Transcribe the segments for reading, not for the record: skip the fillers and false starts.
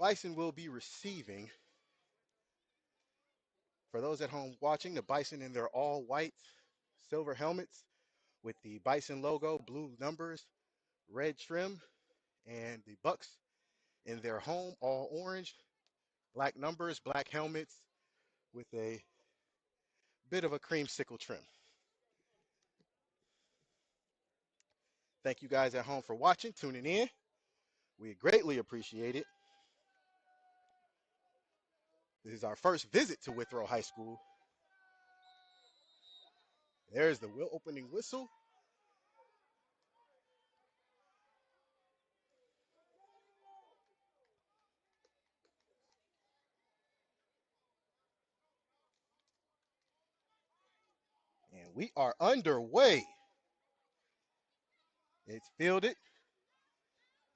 Bison will be receiving. For those at home watching, the Bison in their all white silver helmets with the Bison logo, blue numbers, red trim, and the Bucs in their home all orange, black numbers, black helmets with a bit of a creamsicle trim. Thank you guys at home for watching, tuning in. We greatly appreciate it. This is our first visit to Withrow High School. There's the opening whistle. And we are underway. It's fielded.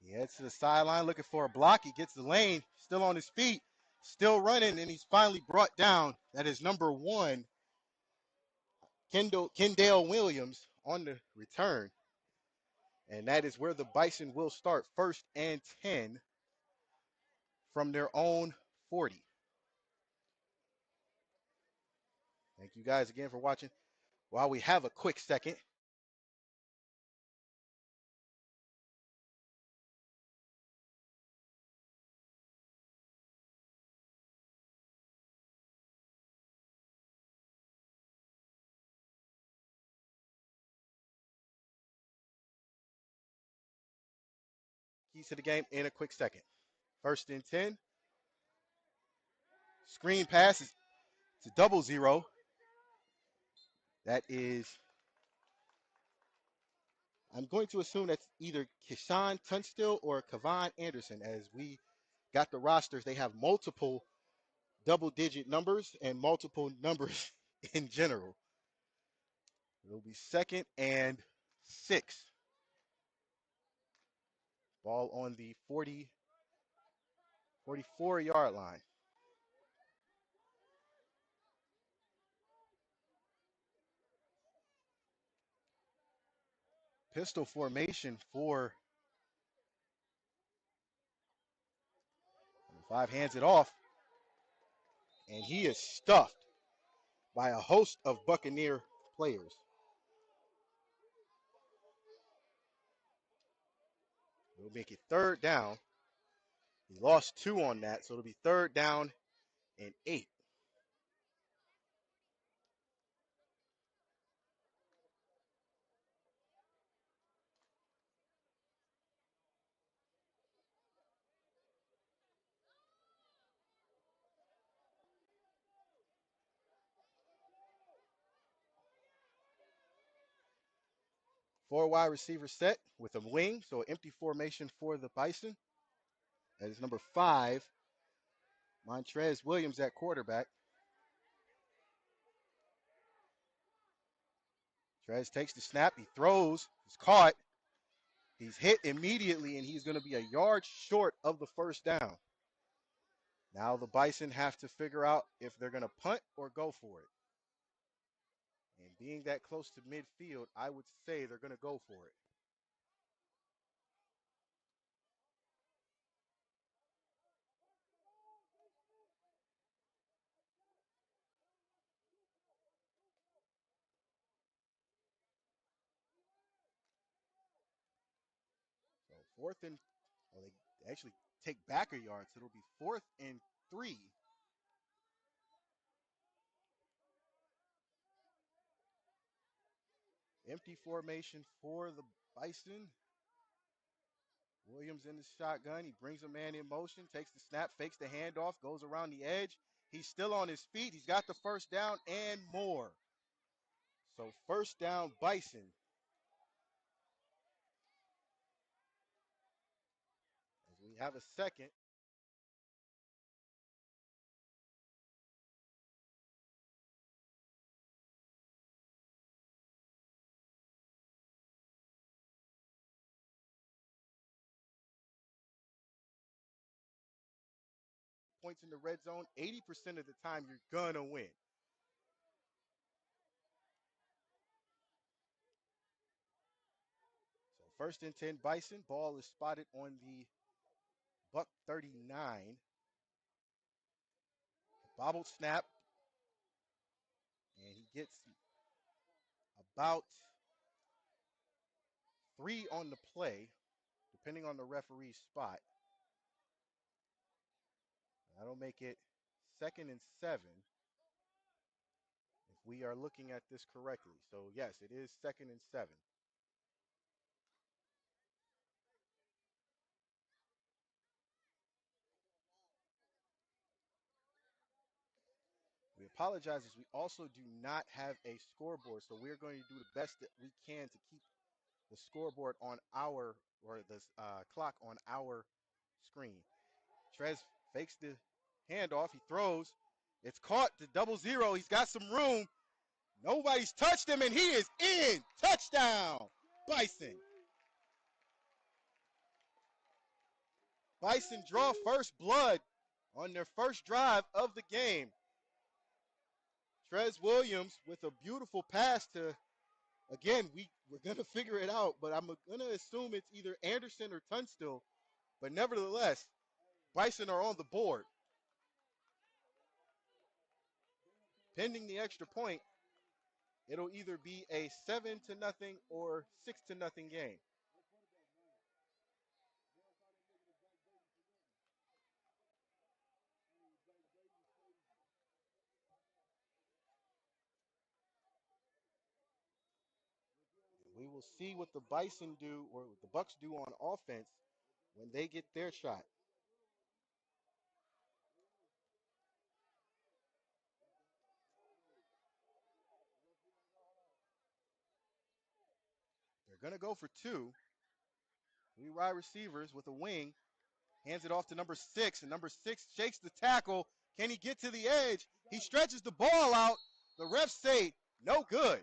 He heads to the sideline looking for a block. He gets the lane, still on his feet, still running, and he's finally brought down. That is number 1, Kendall Williams on the return. And that is where the Bison will start, 1st and 10 from their own 40. Thank you guys again for watching. While we have a quick second, keys to the game in a quick second. 1st and 10. Screen pass is to 0-0. That is, I'm going to assume that's either Keshawn Tunstill or Kavon Anderson. As we got the rosters, they have multiple double-digit numbers and multiple numbers in general. It'll be 2nd and 6. Ball on the 44-yard line. Pistol formation for 5, hands it off, and he is stuffed by a host of Buccaneer players. It'll make it 3rd down. He lost 2 on that, so it'll be 3rd down and 8. Four wide receiver set with a wing, so empty formation for the Bison. That is number 5, Montrez Williams at quarterback. Trez takes the snap, he throws, he's caught, he's hit immediately, and he's going to be a yard short of the 1st down. Now the Bison have to figure out if they're going to punt or go for it. And being that close to midfield, I would say they're going to go for it. So 4th and, well, they actually take back a yard, so it'll be 4th and 3. Empty formation for the Bison. Williams in the shotgun. He brings a man in motion, takes the snap, fakes the handoff, goes around the edge. He's still on his feet. He's got the 1st down and more. So 1st down, Bison. As we have a second. Points in the red zone, 80% of the time you're going to win. So 1st and 10, Bison. Ball is spotted on the Buck 39. Bobbled snap. And he gets about 3 on the play, depending on the referee's spot. That'll make it 2nd and 7 if we are looking at this correctly. So, yes, it is 2nd and 7. We apologize as we also do not have a scoreboard, so we're going to do the best that we can to keep the scoreboard on our, or the clock on our screen. Trez fakes the handoff. He throws. It's caught to 0-0. He's got some room. Nobody's touched him, and he is in. Touchdown, Bison. Bison draw first blood on their first drive of the game. Trez Williams with a beautiful pass to, again, we're going to figure it out, but I'm going to assume it's either Anderson or Tunstall. But nevertheless, Bison are on the board. Pending the extra point, it'll either be a 7-0 or 6-0 game. We will see what the Bison do, or what the Bucs do on offense when they get their shot. They're going to go for 2. 3 wide receivers with a wing. Hands it off to number 6, and number 6 shakes the tackle. Can he get to the edge? He stretches the ball out. The refs say no good.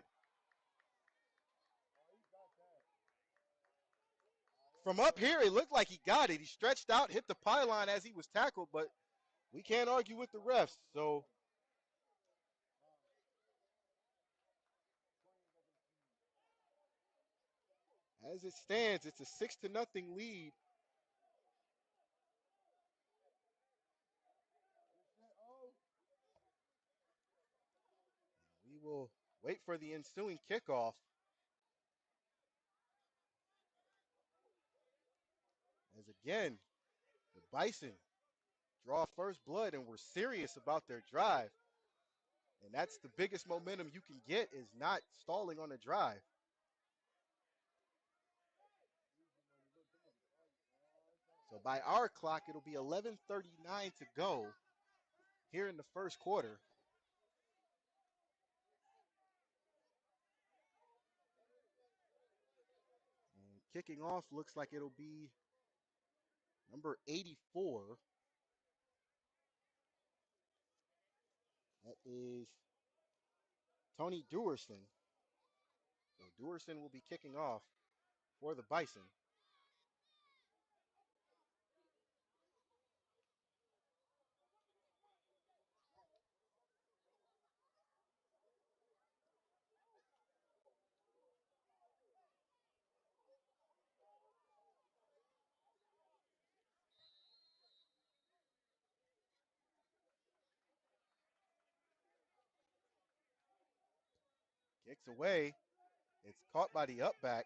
From up here, it looked like he got it. He stretched out, hit the pylon as he was tackled, but we can't argue with the refs. So as it stands, it's a 6-0 lead. We will wait for the ensuing kickoff. As again, the Bison draw first blood and we're serious about their drive. And that's the biggest momentum you can get, is not stalling on a drive. So by our clock, it'll be 11:39 to go here in the first quarter. And kicking off looks like it'll be number 84. That is Tony Dewerson. So Dewerson will be kicking off for the Bison. Kicks away. It's caught by the up back.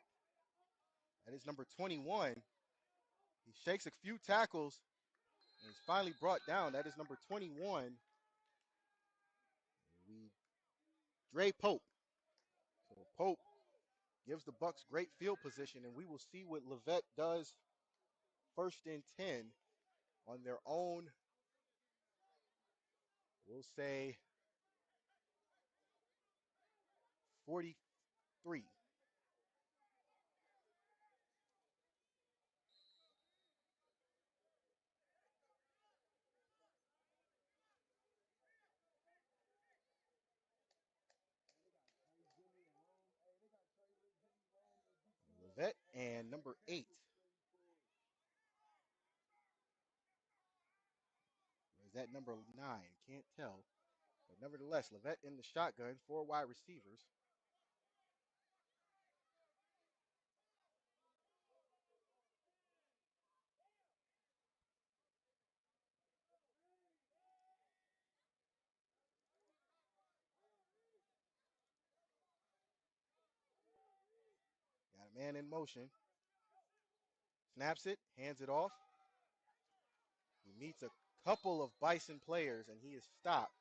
That is number 21. He shakes a few tackles and is finally brought down. That is number 21. Dre Pope. So Pope gives the Bucs great field position, and we will see what Levette does 1st and 10 on their own, we'll say 43. Levette and number 8. Or is that number 9? Can't tell. But nevertheless, Levette in the shotgun, 4 wide receivers. Man in motion. Snaps it, hands it off. He meets a couple of Bison players, and he is stopped.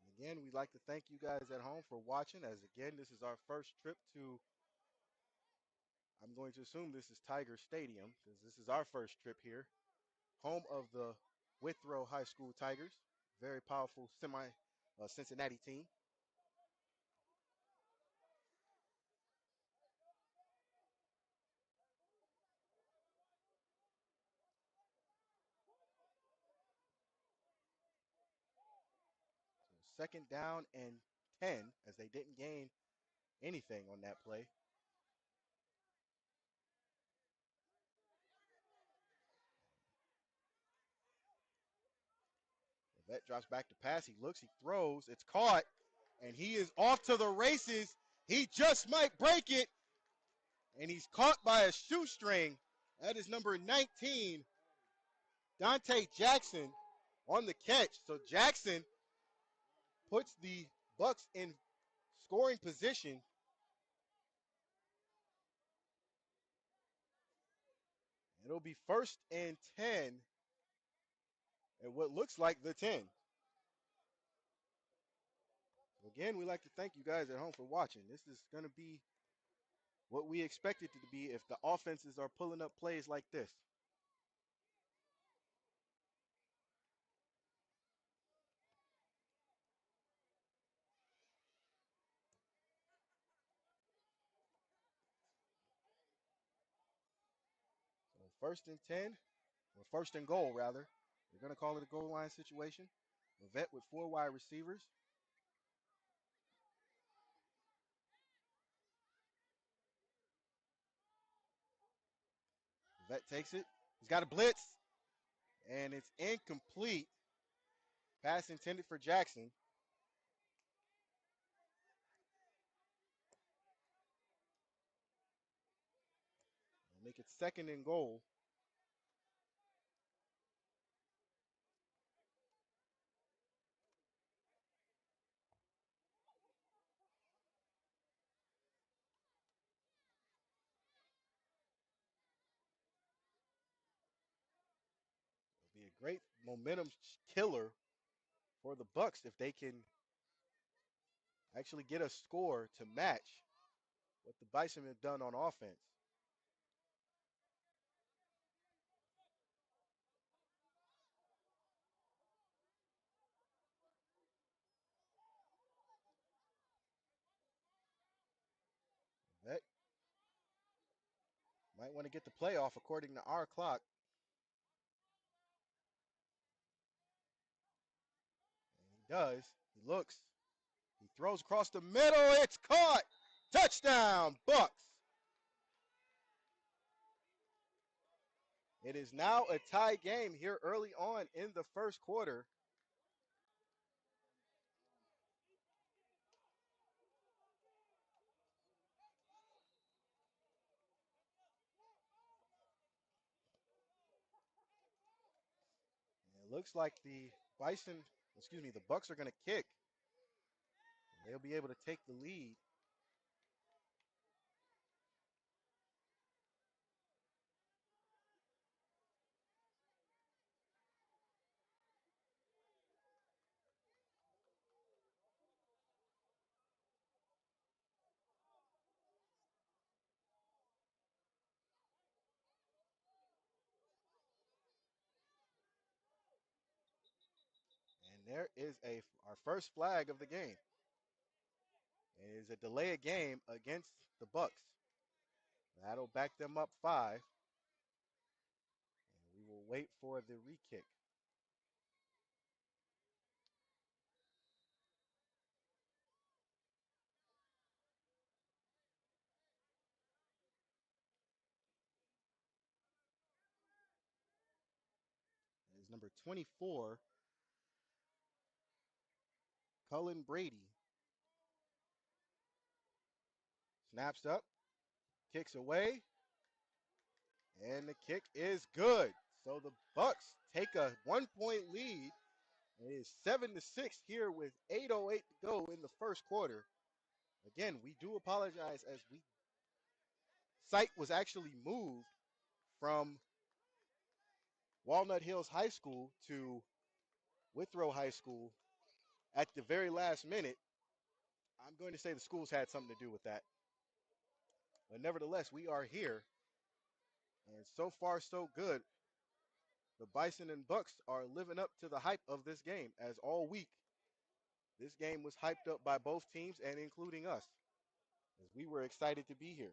And again, we'd like to thank you guys at home for watching, as again, this is our first trip to, I'm going to assume this is Tiger Stadium, because this is our first trip here. Home of the Withrow High School Tigers. Very powerful Cincinnati team. So second down and 10, as they didn't gain anything on that play. The vet drops back to pass. He looks, he throws. It's caught, and he is off to the races. He just might break it, and he's caught by a shoestring. That is number 19, Dante Jackson, on the catch. So Jackson puts the Bucs in scoring position. It'll be first and 10 at what looks like the 10. Again, we'd like to thank you guys at home for watching. This is going to be what we expected it to be if the offenses are pulling up plays like this. So first and 10, or first and goal, rather. We're going to call it a goal line situation. The vet with 4 wide receivers. The vet takes it. He's got a blitz, and it's incomplete. Pass intended for Jackson. We'll make it second and goal. It'll be a great momentum killer for the Bucs if they can actually get a score to match what the Bison have done on offense. That might want to get the playoff according to our clock. And he does. He looks. He throws across the middle. It's caught. Touchdown, Bucs. It is now a tie game here early on in the first quarter. And it looks like the Bucs are going to kick. They'll be able to take the lead. And there is our first flag of the game. It is a delay of game against the Bucs. That'll back them up 5. And we will wait for the re-kick. It is number 24, Cullen Brady. Snaps up, kicks away, and the kick is good. So the Bucs take a 1-point lead. It is 7-6 here with 8:08 to go in the first quarter. Again, we do apologize as we site was actually moved from Walnut Hills High School to Withrow High School at the very last minute. I'm going to say the schools had something to do with that. But nevertheless, we are here. And so far, so good. The Bison and Bucs are living up to the hype of this game, as all week this game was hyped up by both teams and including us, as we were excited to be here.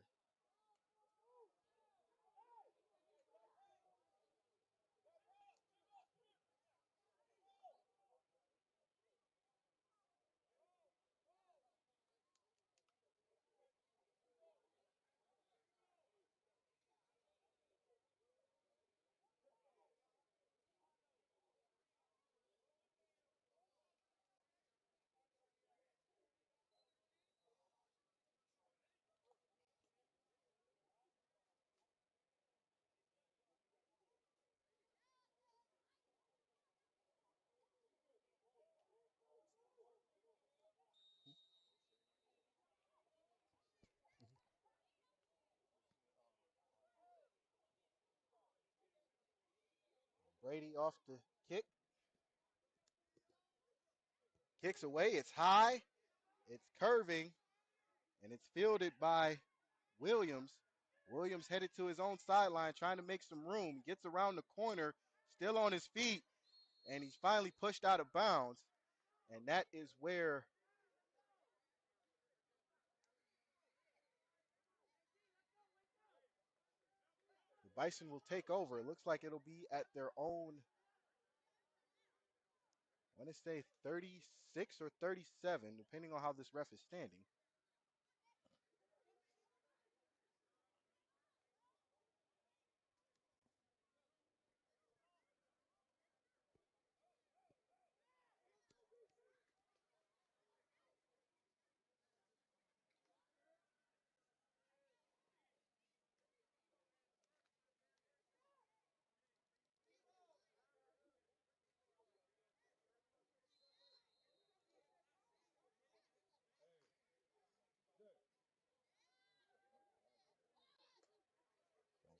Brady off the kick, kicks away. It's high, it's curving, and it's fielded by Williams. Williams headed to his own sideline, trying to make some room. Gets around the corner, still on his feet, and he's finally pushed out of bounds. And that is where the Bison will take over. It looks like it'll be at their own, I want to say 36 or 37, depending on how this ref is standing.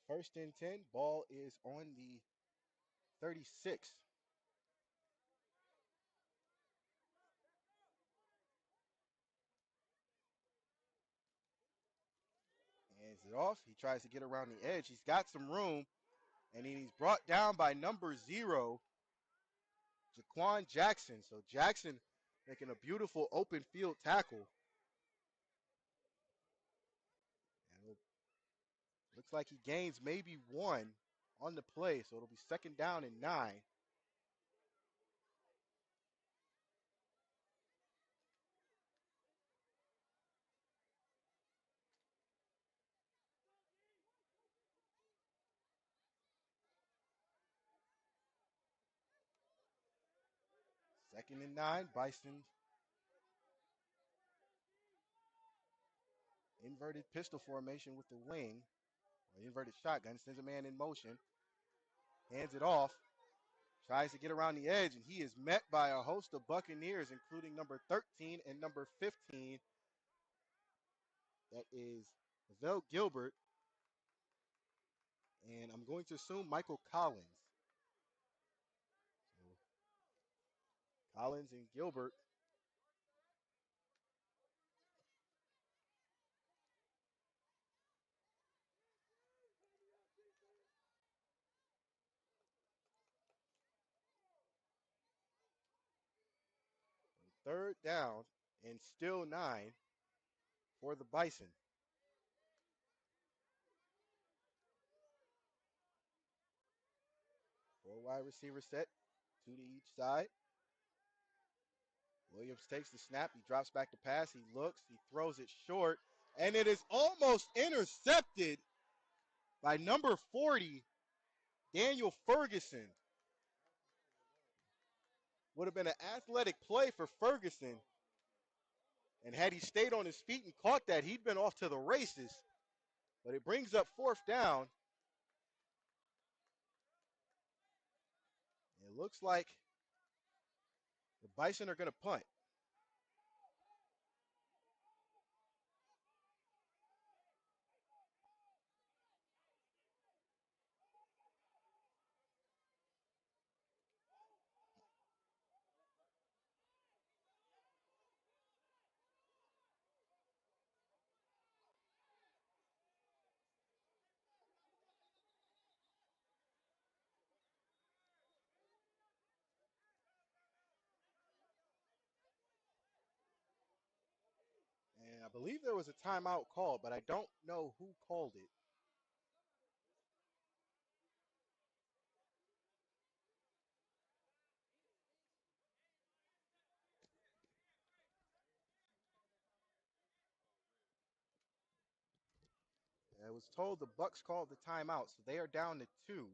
First and 10, ball is on the 36. Hands it off. He tries to get around the edge. He's got some room, and he's brought down by number 0, Jaquan Jackson. So Jackson making a beautiful open field tackle. And looks like he gains maybe 1 on the play, so it'll be 2nd down and 9. Second and 9, Bison. Inverted pistol formation with the wing. Or inverted shotgun. Sends a man in motion. Hands it off. Tries to get around the edge, and he is met by a host of Buccaneers, including number 13 and number 15. That is Vel Gilbert. And I'm going to assume Michael Collins. So Collins and Gilbert. Third down and still 9 for the Bison. 4 wide receiver set, 2 to each side. Williams takes the snap. He drops back to pass. He looks. He throws it short. And it is almost intercepted by number 40, Daniel Ferguson. Would have been an athletic play for Ferguson. And had he stayed on his feet and caught that, he'd been off to the races. But it brings up 4th down. It looks like the Bison are going to punt. And I believe there was a timeout called, but I don't know who called it. I was told the Bucs called the timeout, so they are down to 2.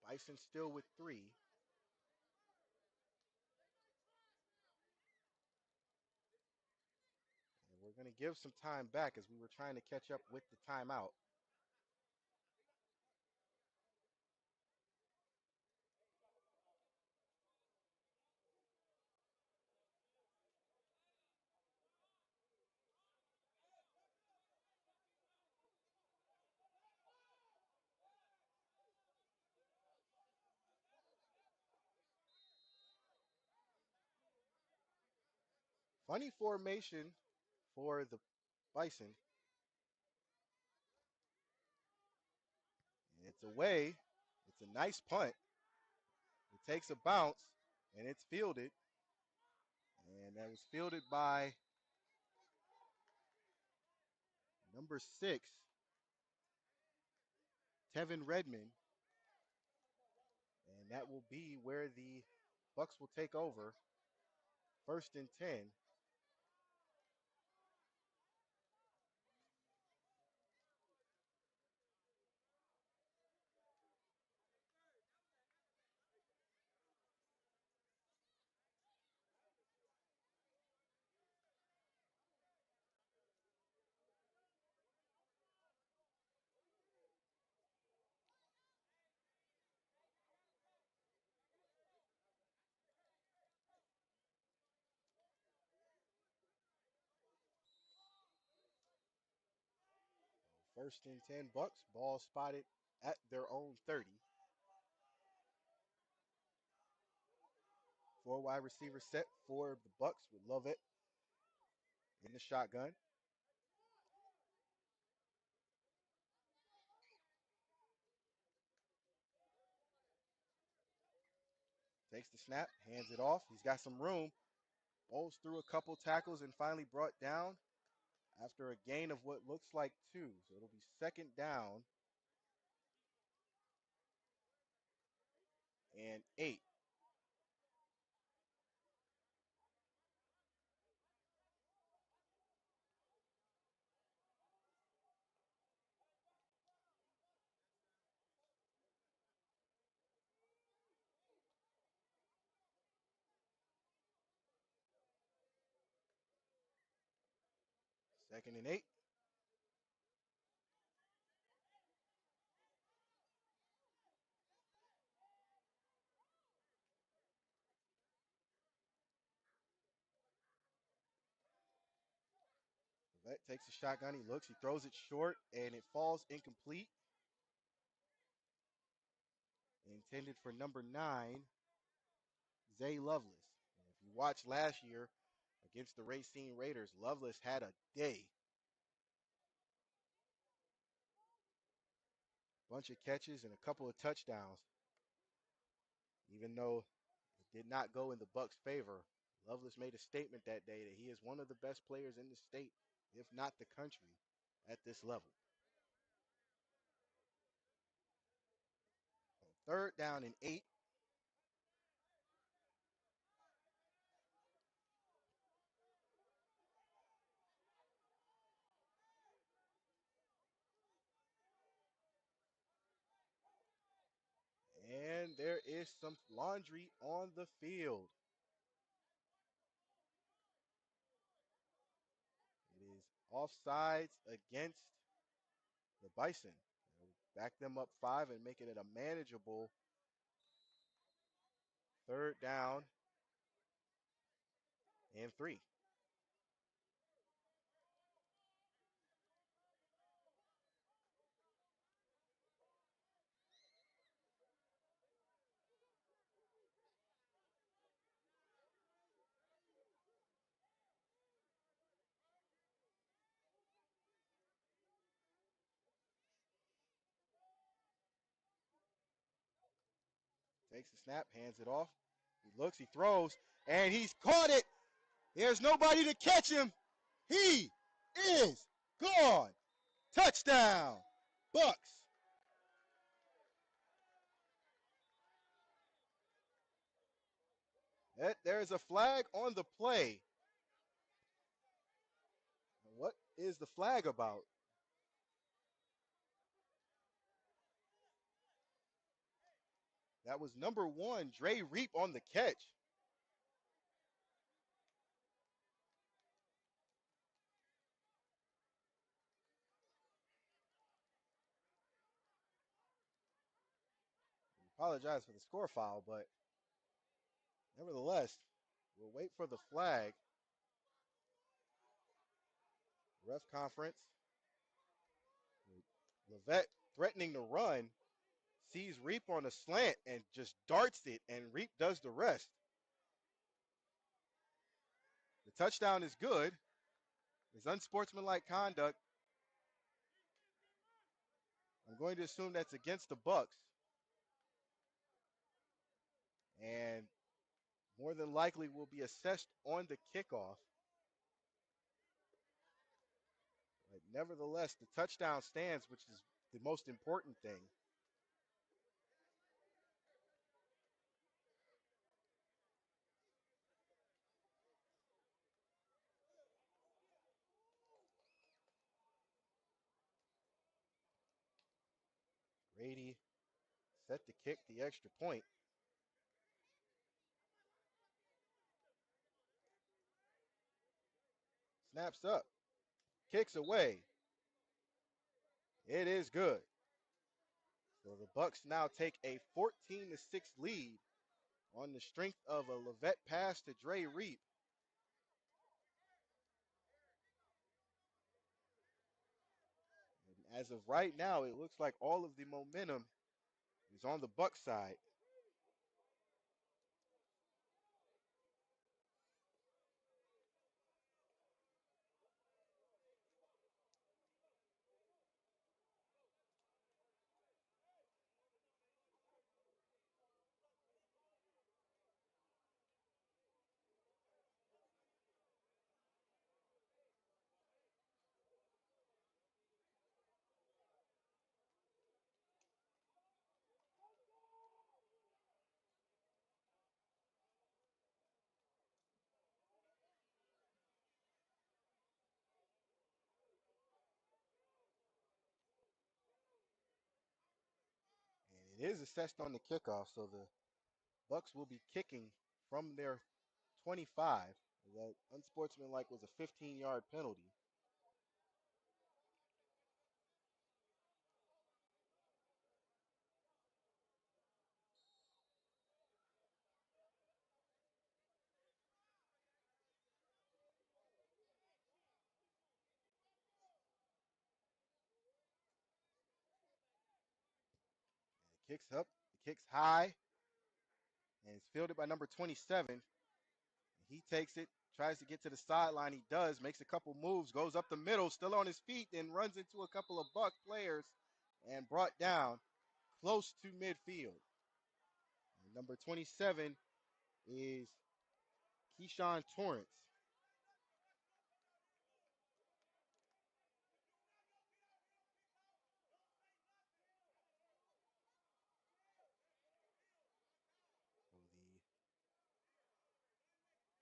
Bison still with 3. And we're going to give some time back as we were trying to catch up with the timeout. Funny formation for the Bison. And it's away. It's a nice punt. It takes a bounce, and it's fielded. And that was fielded by number 6, Tevin Redmond. And that will be where the Bucs will take over. 1st and 10. First and 10 Bucs. Ball spotted at their own 30. 4 wide receiver set for the Bucs with Lovett in the shotgun. Takes the snap, hands it off. He's got some room. Bowls through a couple tackles and finally brought down after a gain of what looks like 2. So it'll be 2nd down and 8. 2nd and 8. Lovett takes the shotgun. He looks. He throws it short, and it falls incomplete. Intended for number 9, Zay Lovelace. And if you watched last year against the Racine Raiders, Lovelace had a day. Bunch of catches and a couple of touchdowns. Even though it did not go in the Bucs' favor, Lovelace made a statement that day that he is one of the best players in the state, if not the country, at this level. 3rd down and 8. And there is some laundry on the field. It is offsides against the Bison. Back them up 5 and making it a manageable 3rd down and 3. Takes the snap, hands it off. He looks, he throws, and he's caught it. There's nobody to catch him. He is gone. Touchdown, Bucs. There's a flag on the play. What is the flag about? That was number 1, Dre Reap on the catch. Apologize for the score foul, but nevertheless, we'll wait for the flag. Ref conference. Levette threatening to run, sees Reap on a slant and just darts it, and Reap does the rest. The touchdown is good. It's unsportsmanlike conduct. I'm going to assume that's against the Bucs. And more than likely will be assessed on the kickoff. But nevertheless, the touchdown stands, which is the most important thing. Grady set to kick the extra point. Snaps up. Kicks away. It is good. So the Bucs now take a 14-6 lead on the strength of a Levette pass to Dre Reap. And as of right now, it looks like all of the momentum is on the Bucs side. And it is assessed on the kickoff, so the Bucs will be kicking from their 25. That unsportsmanlike was a 15-yard penalty. And it kicks up, it kicks high, and it's fielded by number 27. He takes it, tries to get to the sideline. He does, makes a couple moves, goes up the middle, still on his feet, then runs into a couple of Buck players and brought down close to midfield. And number 27 is Keyshawn Torrance.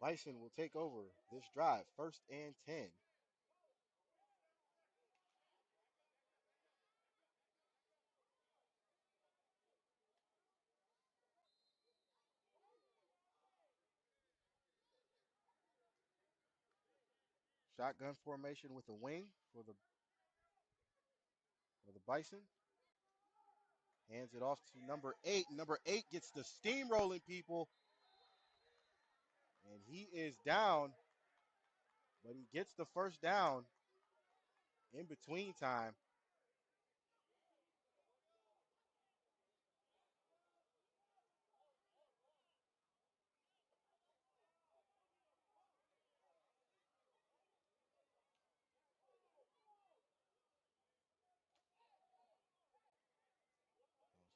The Bison will take over this drive, 1st and 10. Shotgun formation with a wing for the Bison. Hands it off to number 8. Number 8 gets the steamrolling, people. And he is down, but he gets the first down in between time.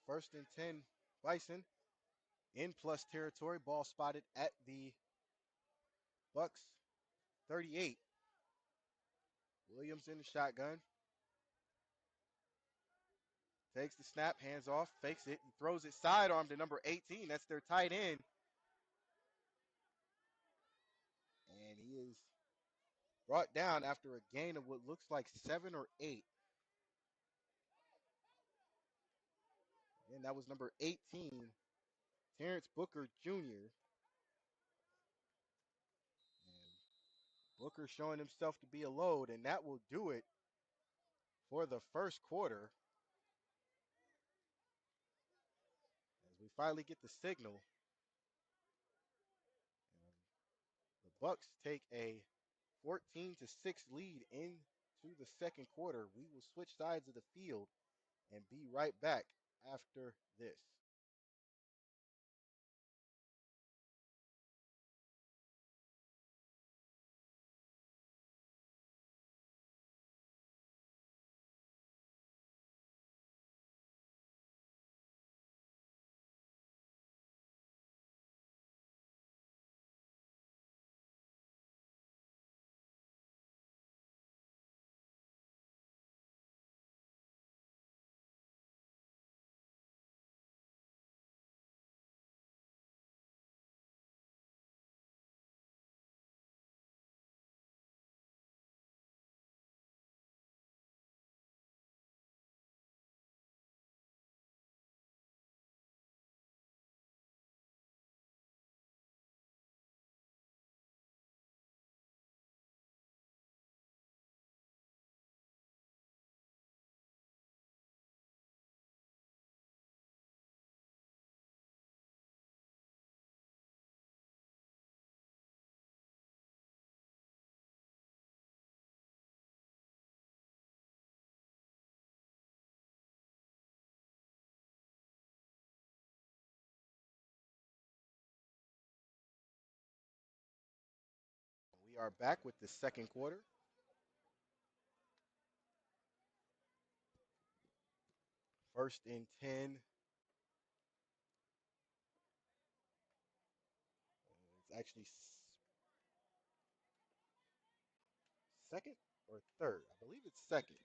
First and 10, Bison in plus territory. Ball spotted at the Bucs 38. Williams in the shotgun. Takes the snap, hands off, fakes it, and throws it sidearm to number 18. That's their tight end. And he is brought down after a gain of what looks like 7 or 8. And that was number 18, Terrence Booker Jr. And Booker showing himself to be a load, and that will do it for the first quarter. As we finally get the signal, the Bucs take a 14-6 lead into the second quarter. We will switch sides of the field and be right back after this. We are back with the second quarter. First and 10. It's actually second or third. I believe it's second.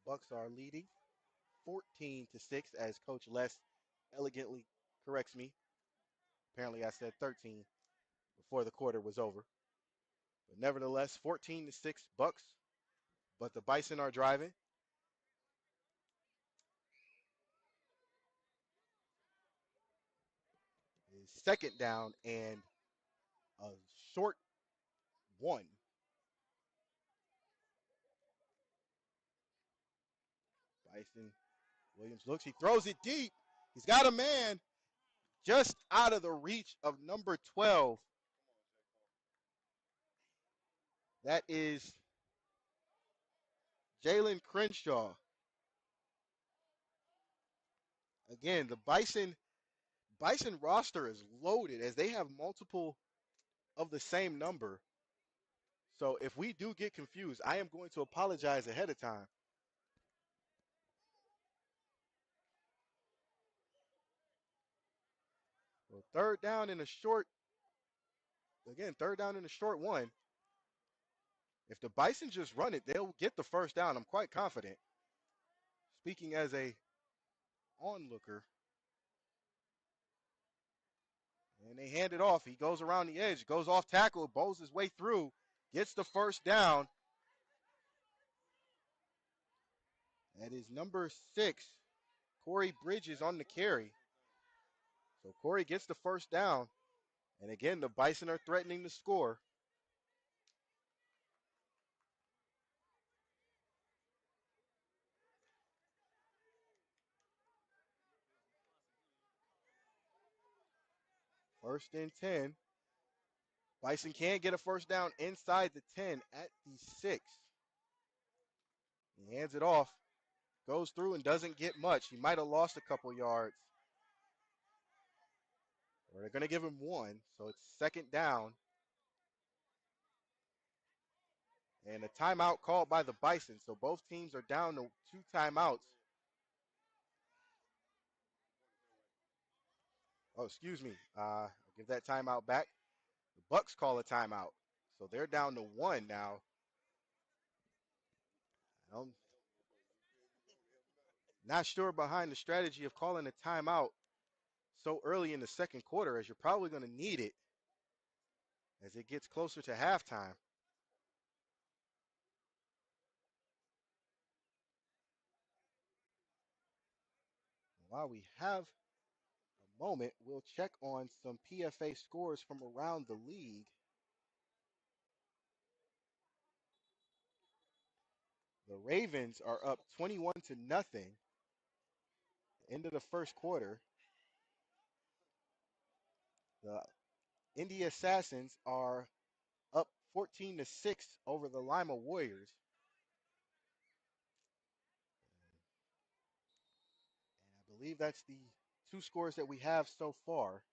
Bucs are leading 14-6 as Coach Les elegantly corrects me. Apparently I said 13 before the quarter was over. But nevertheless, 14-6 Bucs. But the Bison are driving. Is second down and a short one. Bison, Williams looks, he throws it deep. He's got a man just out of the reach of number 12. That is Jalen Crenshaw. Again, the Bison roster is loaded as they have multiple of the same number. So if we do get confused, I am going to apologize ahead of time. Well, third down in a short one. If the Bison just run it, they'll get the first down. I'm quite confident. Speaking as a onlooker. And they hand it off. He goes around the edge, goes off tackle, bowls his way through, gets the first down. That is number 6, Corey Bridges on the carry. So Corey gets the first down. And again, the Bison are threatening to score. First and 10. Bison can get a first down inside the 10 at the 6. He hands it off, goes through and doesn't get much. He might have lost a couple yards. Or they're going to give him 1, so it's second down. And a timeout called by the Bison, so both teams are down to 2 timeouts. Oh, excuse me. I'll give that timeout back. The Bucs call a timeout, so they're down to 1 now. I'm not sure behind the strategy of calling a timeout so early in the second quarter, as you're probably going to need it as it gets closer to halftime. While we have a moment, we'll check on some PFA scores from around the league. The Ravens are up 21 to nothing. End of the first quarter. The Indy Assassins are up 14 to 6 over the Lima Warriors. And I believe that's the 2 scores that we have so far.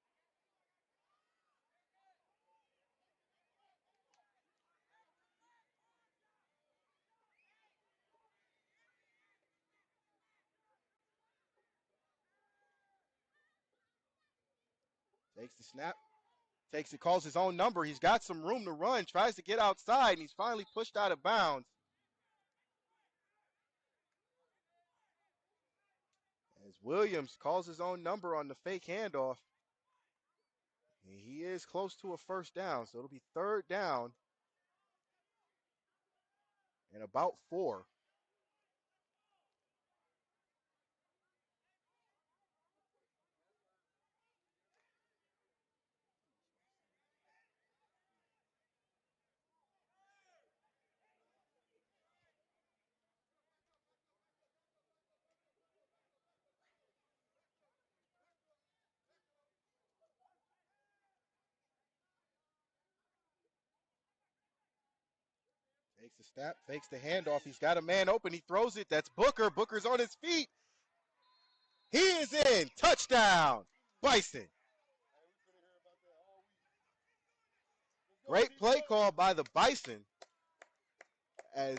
Takes the snap. Takes it, calls his own number. He's got some room to run, tries to get outside, and he's finally pushed out of bounds. As Williams calls his own number on the fake handoff. And he is close to a first down, so it'll be third down and about 4. Takes the snap, fakes the handoff. He's got a man open. He throws it. That's Booker. Booker's on his feet. He is in. Touchdown, Bison. Great play call by the Bison, as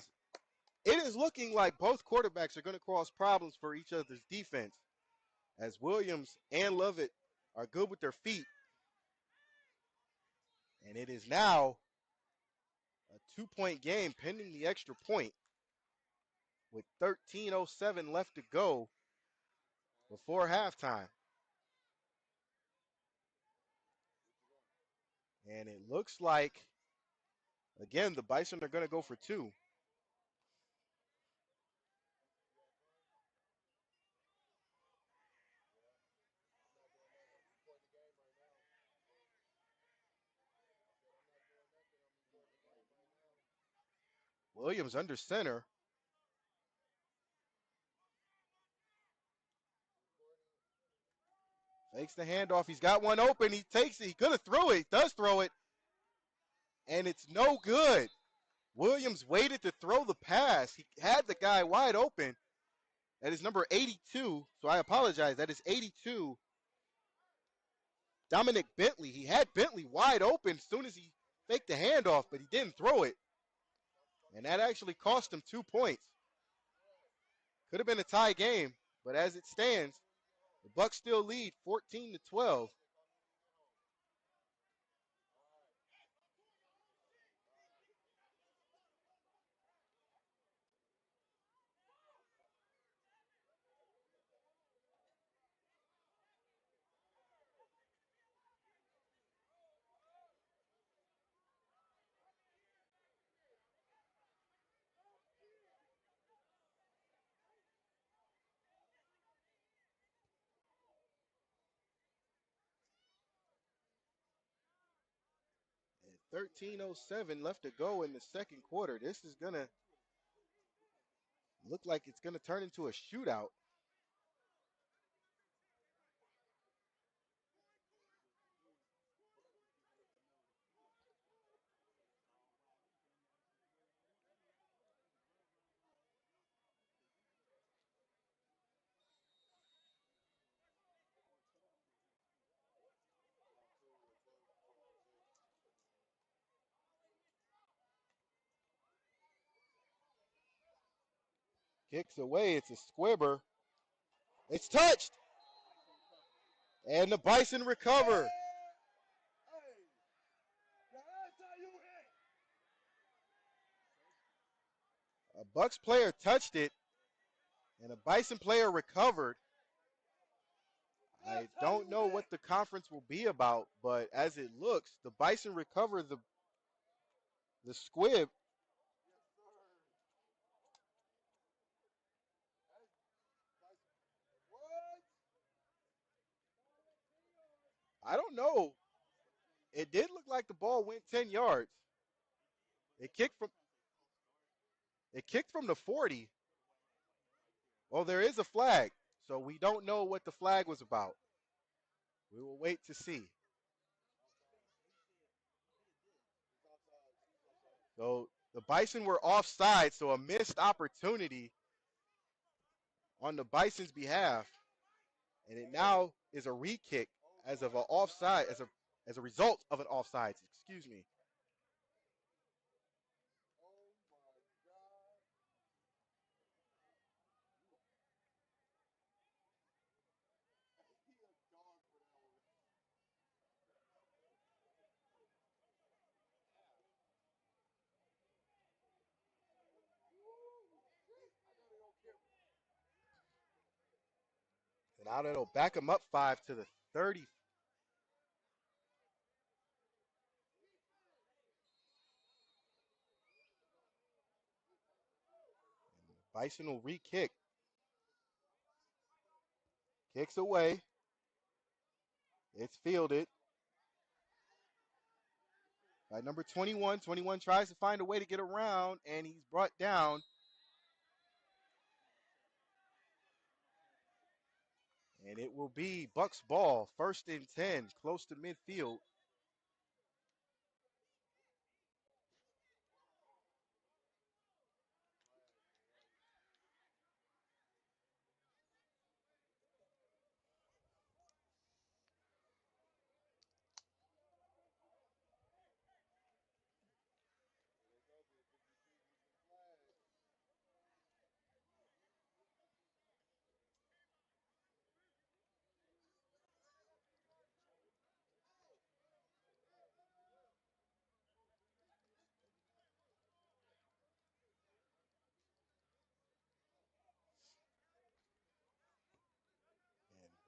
it is looking like both quarterbacks are going to cause problems for each other's defense, as Williams and Lovett are good with their feet. And it is now a 2-point game pending the extra point with 13:07 left to go before halftime. And it looks like, again, the Bison are going to go for 2. Williams under center. Takes the handoff. He's got one open. He takes it. He could have thrown it. He does throw it. And it's no good. Williams waited to throw the pass. He had the guy wide open. That is number 82. So I apologize. That is 82. Dominic Bentley. He had Bentley wide open as soon as he faked the handoff, but he didn't throw it. And that actually cost him 2 points. Could have been a tie game, but as it stands, the Bucs still lead 14-12. At 13:07 left to go in the second quarter. This is going to look like it's going to turn into a shootout. Kicks away. It's a squibber. It's touched. And the Bison recover. A Bucs player touched it, and a Bison player recovered. I don't know what the conference will be about, but as it looks, the Bison recovered the squib. I don't know. It did look like the ball went 10 yards. It kicked from the 40. Well, there is a flag, so we don't know what the flag was about. We will wait to see. So the Bison were offside, so a missed opportunity on the Bison's behalf, and it now is a re-kick as of an offside, as a result of an offside. Excuse me. And now it'll back them up 5 to the 30. And Bison will re-kick. Kicks away. It's fielded by number 21. 21 tries to find a way to get around, and he's brought down. And it will be Bucs ball, 1st and 10, close to midfield.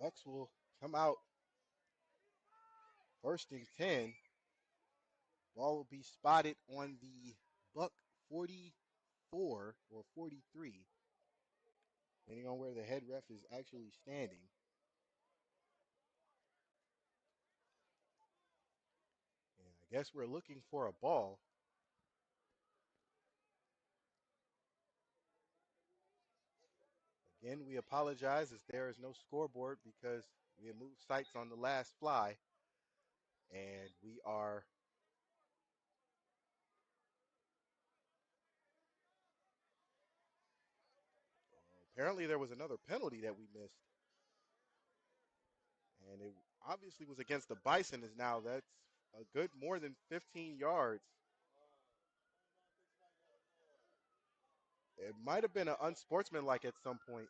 And Bucs will come out 1st and 10. Ball will be spotted on the Buck 44 or 43, depending on where the head ref is actually standing. And I guess we're looking for a ball. Again, we apologize as there is no scoreboard because we have moved sites on the last fly. And we are apparently there was another penalty that we missed. And it obviously was against the Bison as now that's a good more than 15 yards. It might have been an unsportsmanlike at some point.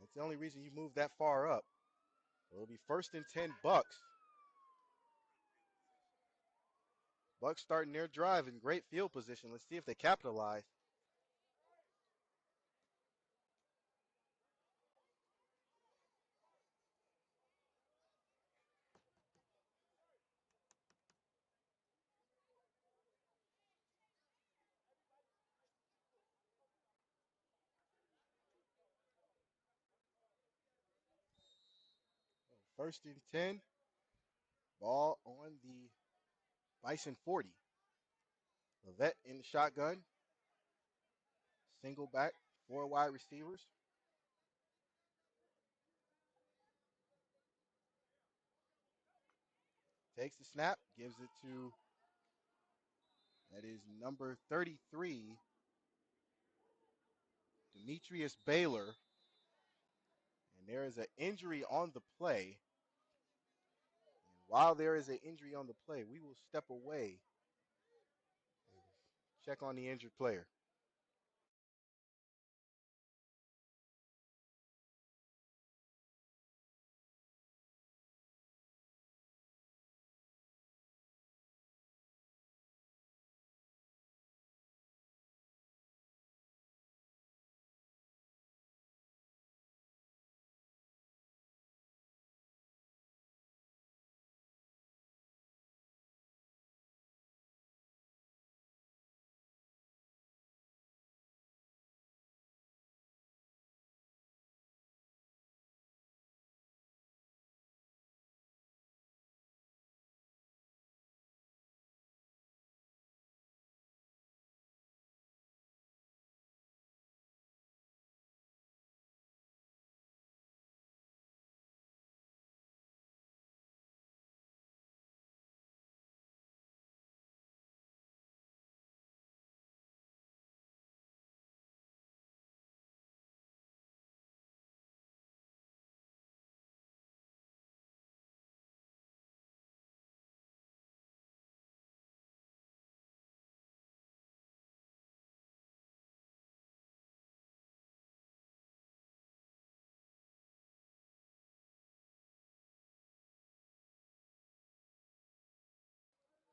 That's the only reason you moved that far up. It'll be 1st and 10 Bucs. Bucs starting their drive in great field position. Let's see if they capitalize. First and 10. Ball on the Bison 40. Levette in the shotgun. Single back, 4 wide receivers. Takes the snap, gives it to, that is number 33, Demetrius Baylor. And there is an injury on the play. And while there is an injury on the play, we will step away and check on the injured player.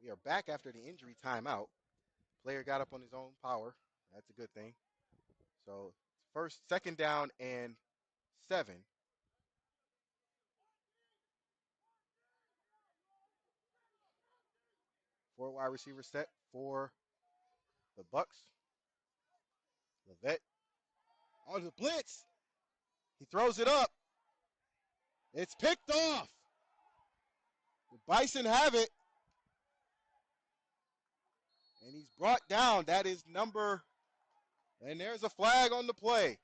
We are back after the injury timeout. Player got up on his own power. That's a good thing. So second down and 7. 4 wide receiver set for the Bucs. Levette on the blitz. He throws it up. It's picked off. The Bison have it. And he's brought down. That is and there's a flag on the play.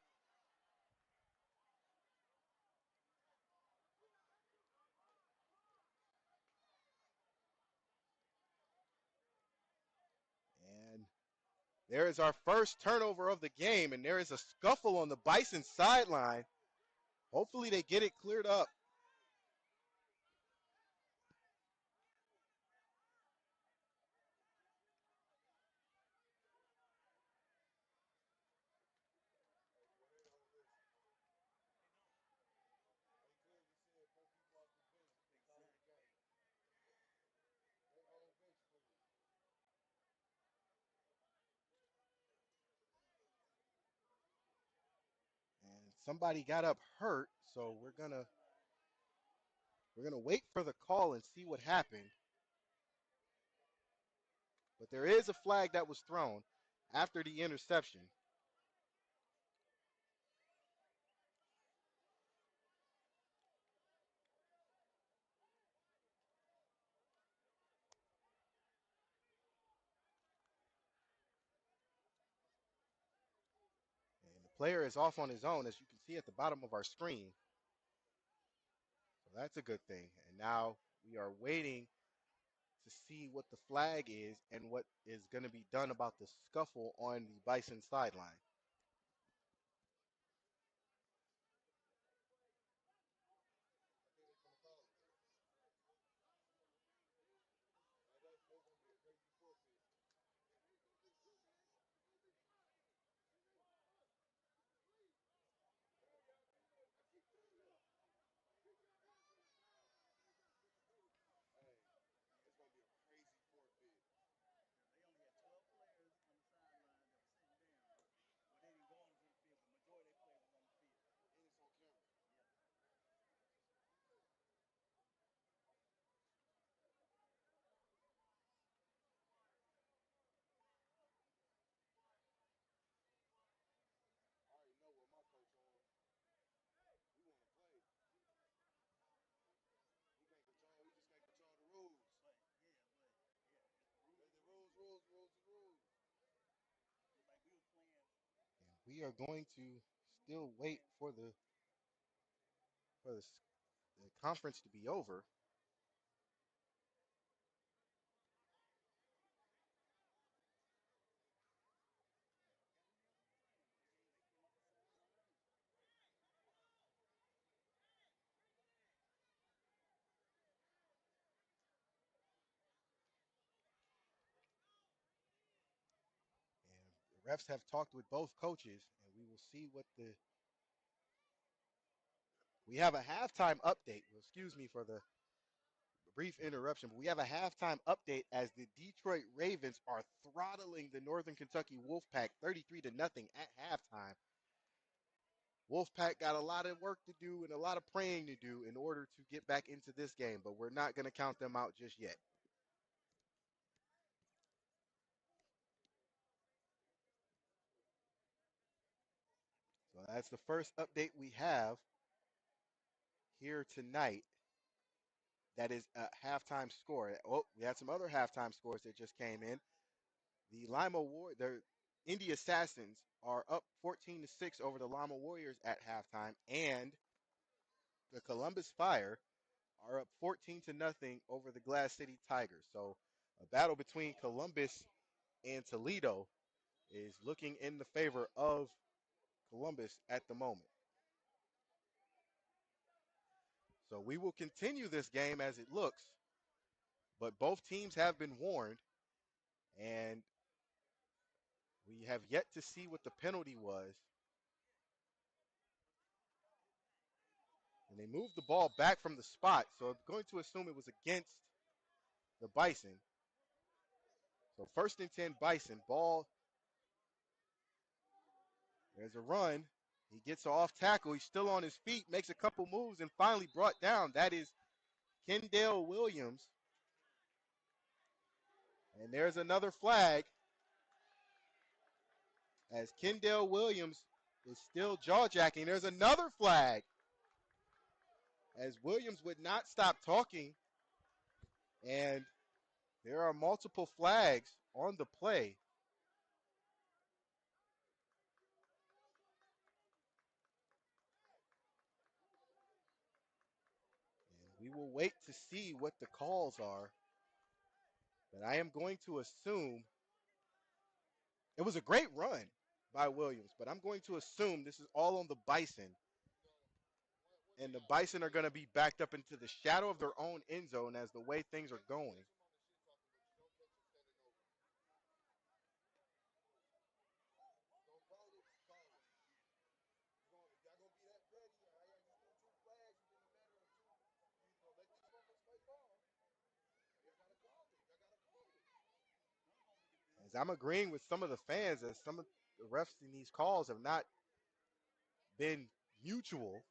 And there is our first turnover of the game, and there is a scuffle on the Bison sideline. Hopefully they get it cleared up. And somebody got up hurt, so we're gonna wait for the call and see what happened. But there is a flag that was thrown after the interception. And the player is off on his own, as you can see at the bottom of our screen. So that's a good thing. And now we are waiting to see what the flag is and what is going to be done about the scuffle on the Bison sideline. And we are going to still wait for the conference to be over. And the refs have talked with both coaches, and we will see what we have a halftime update. Well, excuse me for the brief interruption, but we have a halftime update as the Detroit Ravens are throttling the Northern Kentucky Wolfpack 33-0 at halftime. Wolfpack got a lot of work to do and a lot of praying to do in order to get back into this game, but we're not going to count them out just yet. So that's the first update we have here tonight. That is a halftime score. Oh, we had some other halftime scores that just came in. The Indy Assassins are up 14-6 over the Lima Warriors at halftime, and the Columbus Fire are up 14-0 over the Glass City Tigers. So a battle between Columbus and Toledo is looking in the favor of Columbus at the moment. So we will continue this game as it looks, but both teams have been warned, and we have yet to see what the penalty was. And they moved the ball back from the spot, so I'm going to assume it was against the Bison. So 1st and 10 Bison. Ball. There's a run. He gets off tackle. He's still on his feet, makes a couple moves, and finally brought down. That is Kendall Williams. And there's another flag as Kendall Williams is still jaw-jacking. There's another flag as Williams would not stop talking. And there are multiple flags on the play. And we will wait to see what the calls are. But I am going to assume it was a great run by Williams, but I'm going to assume this is all on the Bison. And the Bison are going to be backed up into the shadow of their own end zone as the way things are going. As I'm agreeing with some of the fans, as some of the refs in these calls have not been mutual.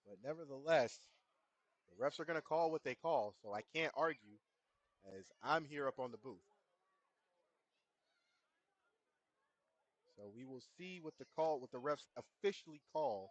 But nevertheless, the refs are going to call what they call, so I can't argue as I'm here up on the booth. So we will see what the refs officially call.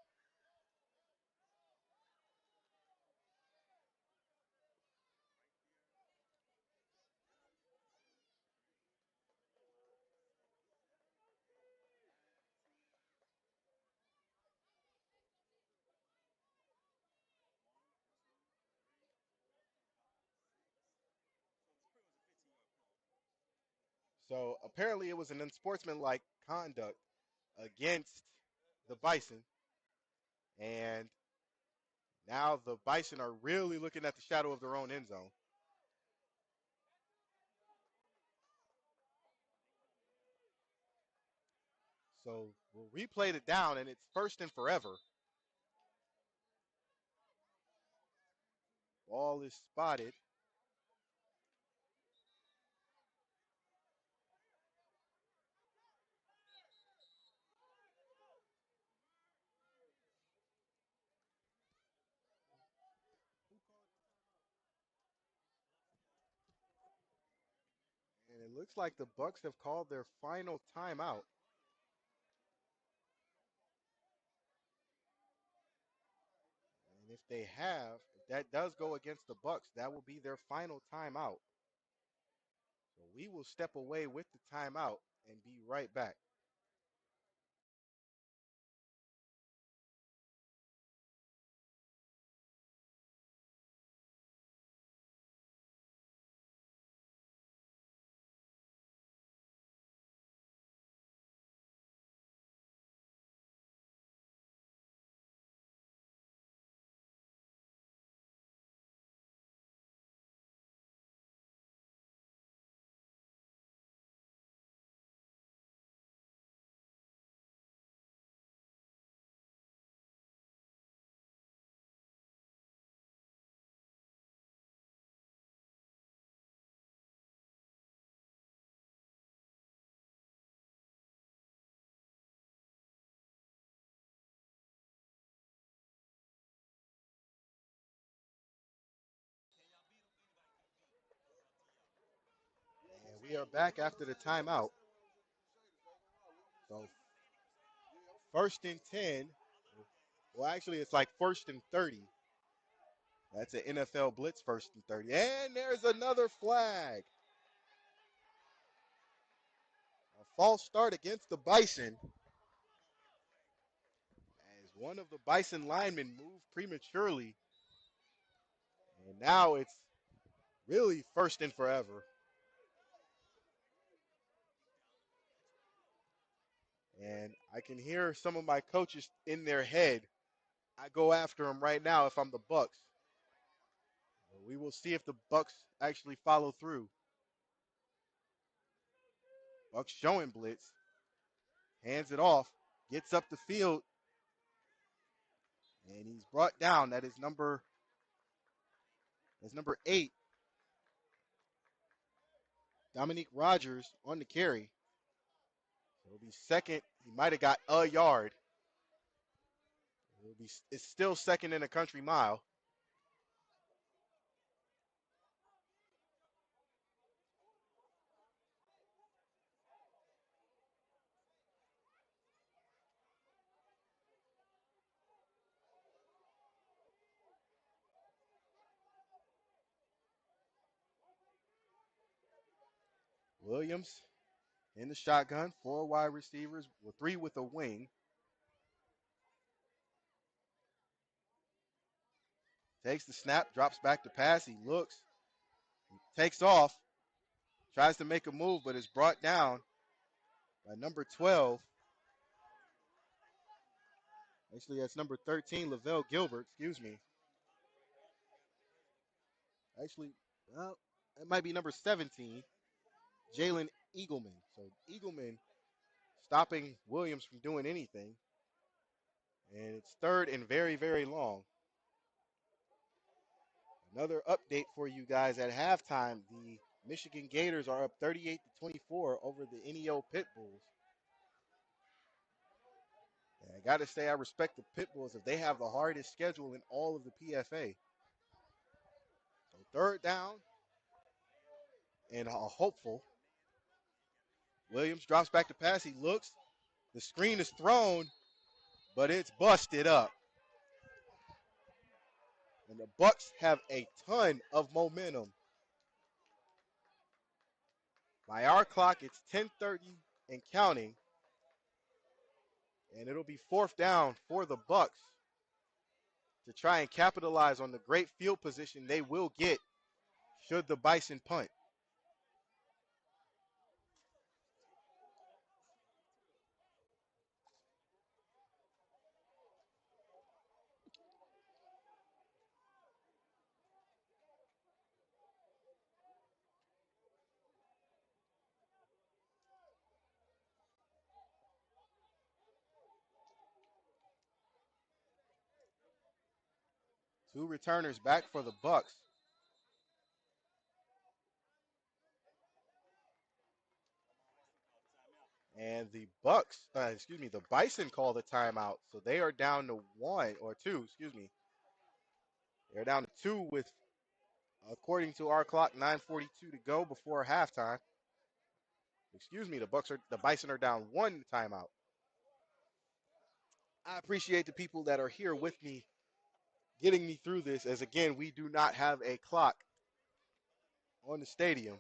So apparently it was an unsportsmanlike conduct against the Bison. And now the Bison are really looking at the shadow of their own end zone. So we'll replay it down, and it's 1st and forever. Ball is spotted. And it looks like the Bucs have called their final timeout. And if that does go against the Bucs, that will be their final timeout. So we will step away with the timeout and be right back. And we are back after the timeout. So 1st and 10. Well, actually, it's like 1st and 30. That's an NFL blitz 1st and 30. And there's another flag. A false start against the Bison. As one of the Bison linemen moved prematurely. And now it's really 1st and forever. And I can hear some of my coaches in their head. I go after him right now if I'm the Bucs. We will see if the Bucs actually follow through. Bucs showing blitz. Hands it off. Gets up the field. And he's brought down. That is number As number 8, Dominique Rogers on the carry. It'll be second. He might have got a yard. It's still second in a country mile. Williams in the shotgun, 4 wide receivers, 3 with a wing. Takes the snap, drops back to pass. He looks, takes off, tries to make a move, but is brought down by number 12. Actually, that's number 13, Lavelle Gilbert. Excuse me. Actually, well, it might be number 17, Jalen Eagleman. So Eagleman stopping Williams from doing anything. And it's third and very, very long. Another update for you guys at halftime. The Michigan Gators are up 38-24 over the NEO Pit Bulls. And I got to say, I respect the Pit Bulls if they have the hardest schedule in all of the PFA. So third down and a hopeful. Williams drops back to pass. He looks. The screen is thrown, but it's busted up. And the Bucs have a ton of momentum. By our clock, it's 10:30 and counting. And it'll be fourth down for the Bucs to try and capitalize on the great field position they will get should the Bison punt. Two returners back for the Bucs. And the the Bison call the timeout. So they are down to 1 or 2, They're down to 2 with, according to our clock, 9:42 to go before halftime. The Bison are down 1 timeout. I appreciate the people that are here with me, getting me through this, as again, we do not have a clock on the stadium.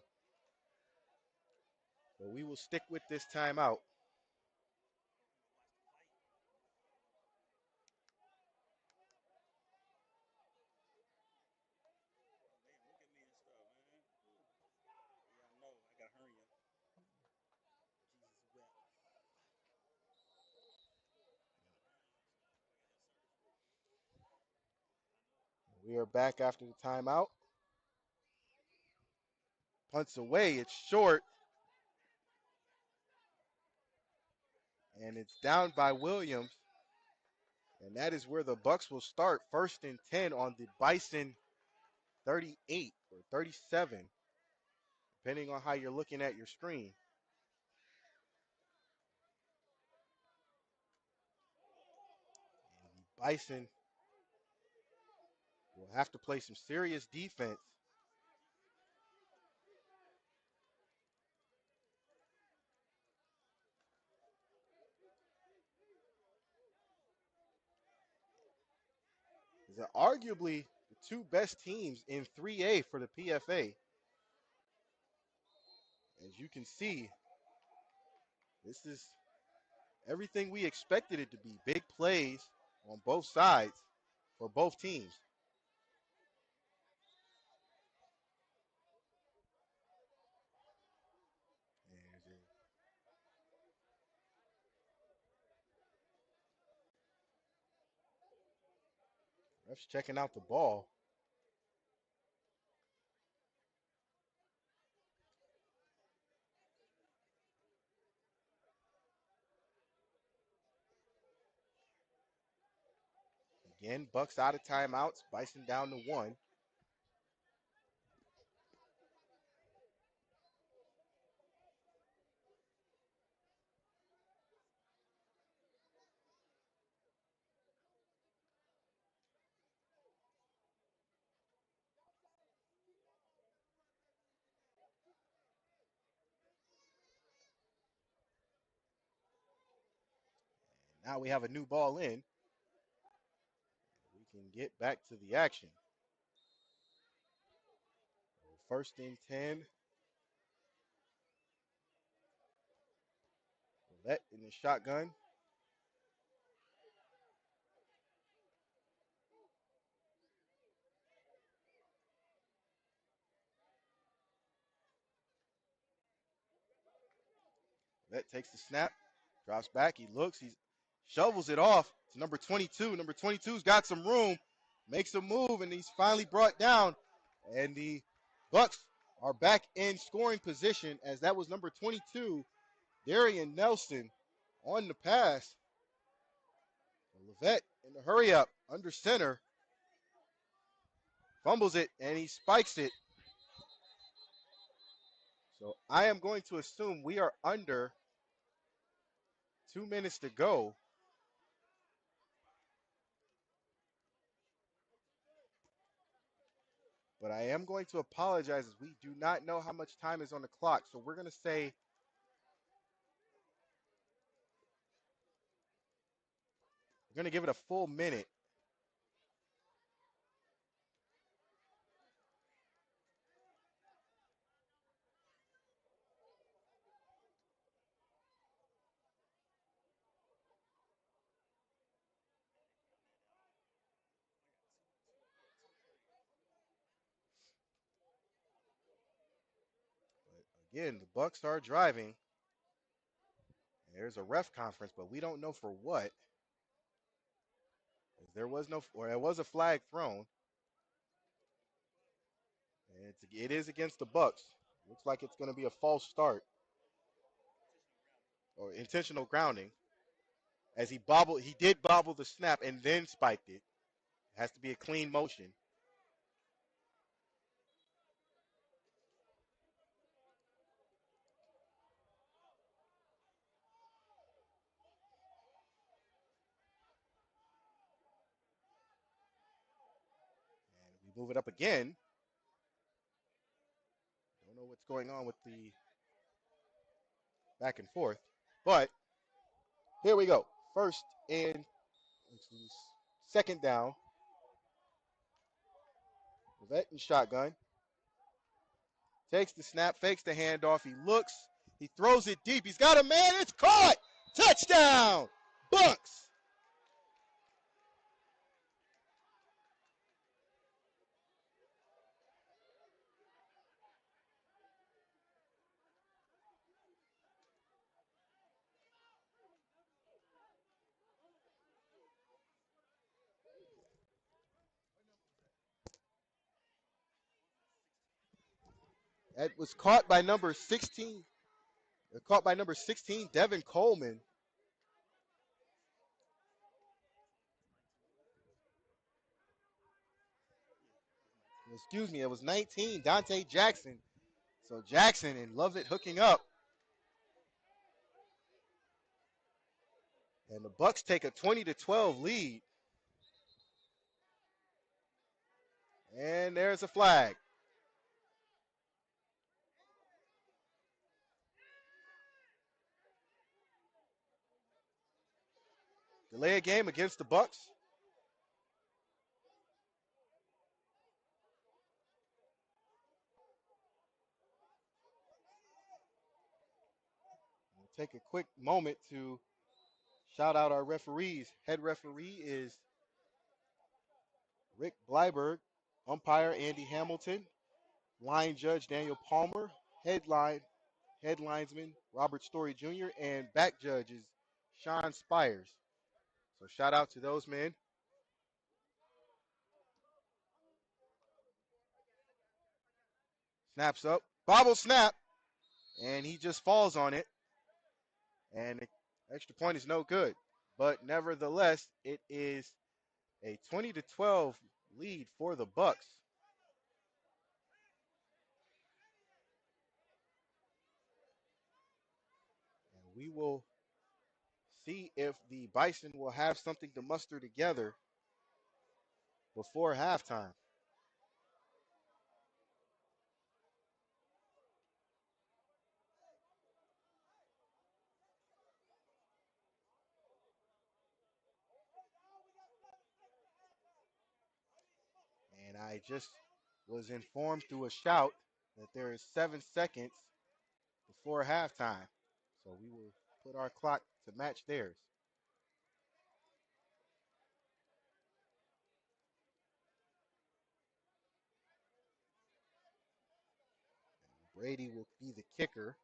But we will stick with this timeout. We are back after the timeout. Punts away. It's short. And it's down by Williams. And that is where the Bucs will start. First and 10 on the Bison 38 or 37, depending on how you're looking at your screen. And the Bison will have to play some serious defense. These are arguably the two best teams in 3A for the PFA. As you can see, this is everything we expected it to be. Big plays on both sides for both teams. Ref's checking out the ball. Again, Bucs out of timeouts. Bison down to 1. Now we have a new ball in. We can get back to the action. First and 10. Let in the shotgun. Let takes the snap, drops back. He looks. He shovels it off to number 22. Number 22's got some room, makes a move, and he's finally brought down. And the Bucs are back in scoring position as that was number 22, Darian Nelson, on the pass. Levette in the hurry up under center. Fumbles it, and he spikes it. So I am going to assume we are under 2 minutes to go. But I am going to apologize as we do not know how much time is on the clock. So we're going to say we're going to give it a full minute. But again, the Bucs are driving. There's a ref conference, but we don't know for what. There was a flag thrown. And it is against the Bucs. Looks like it's going to be a false start or intentional grounding. As he did bobble the snap and then spiked it. It has to be a clean motion. And we move it up again. Don't know what's going on with the back and forth. But here we go. First and second down. Vet and shotgun. Takes the snap, fakes the handoff. He looks. He throws it deep. He's got a man. It's caught. Touchdown. Bucs. That was caught by number 16. Caught by number 16, Devin Coleman. Excuse me, it was 19, Dante Jackson. So Jackson and loves it hooking up. And the Bucs take a 20-12 lead. And there's a flag. Delay a game against the Bucs. We'll take a quick moment to shout out our referees. Head referee is Rick Bleiberg, umpire Andy Hamilton, line judge Daniel Palmer, head linesman Robert Story Jr., and back judge is Sean Spires. So shout out to those men. Snaps up, bobble snap, and he just falls on it. And the extra point is no good. But nevertheless, it is a 20-12 lead for the Bucs. And we will see if the Bison will have something to muster together before halftime. I just was informed through a shout that there is 7 seconds before halftime. So we will put our clock to match theirs. Brady will be the kicker.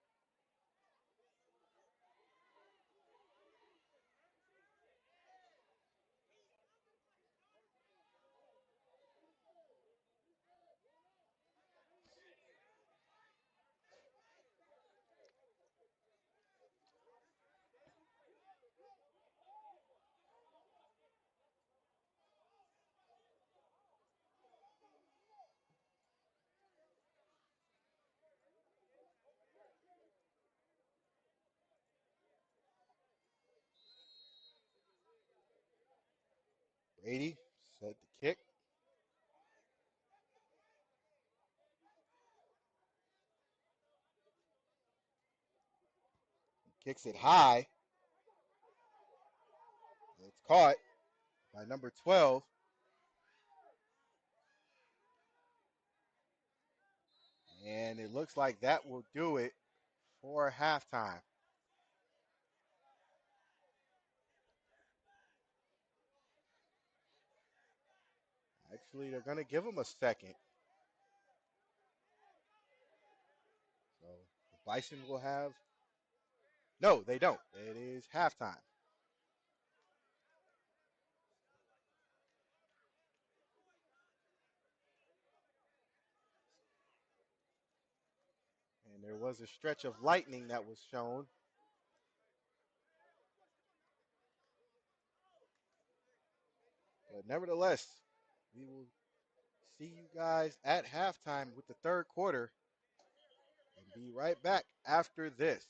Brady set the kick. Kicks it high. It's caught by number 12. And it looks like that will do it for halftime. Actually, they're going to give him a second. So the Bison will have. No, they don't. It is halftime. And there was a stretch of lightning that was shown. But nevertheless, we will see you guys at halftime with the third quarter and be right back after this.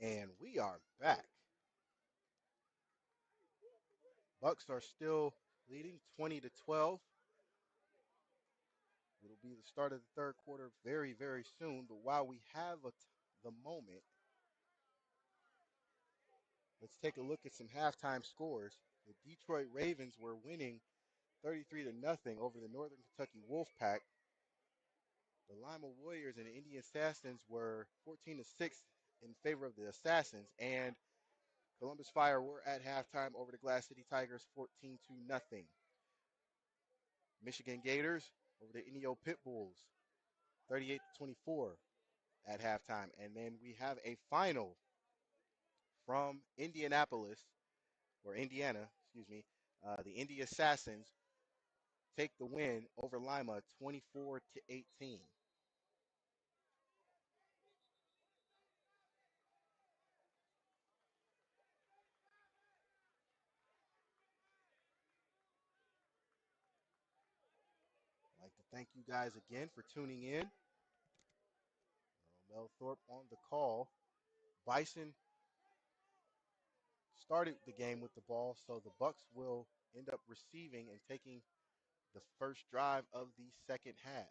And we are back. Bucs are still leading 20-12. It'll be the start of the third quarter very, very soon. But while we have the moment, let's take a look at some halftime scores. The Detroit Ravens were winning 33-0 over the Northern Kentucky Wolfpack. The Lima Warriors and the Indy Assassins were 14-6 in favor of the Assassins. And Columbus Fire were at halftime over the Glass City Tigers 14-0. Michigan Gators over the Indio Pit Bulls 38-24 at halftime. And then we have a final from Indianapolis, or Indiana, excuse me. The Indy Assassins take the win over Lima 24-18. I'd like to thank you guys again for tuning in. Mel Thorpe on the call. Bison started the game with the ball, so the Bucs will end up receiving and taking the first drive of the second half.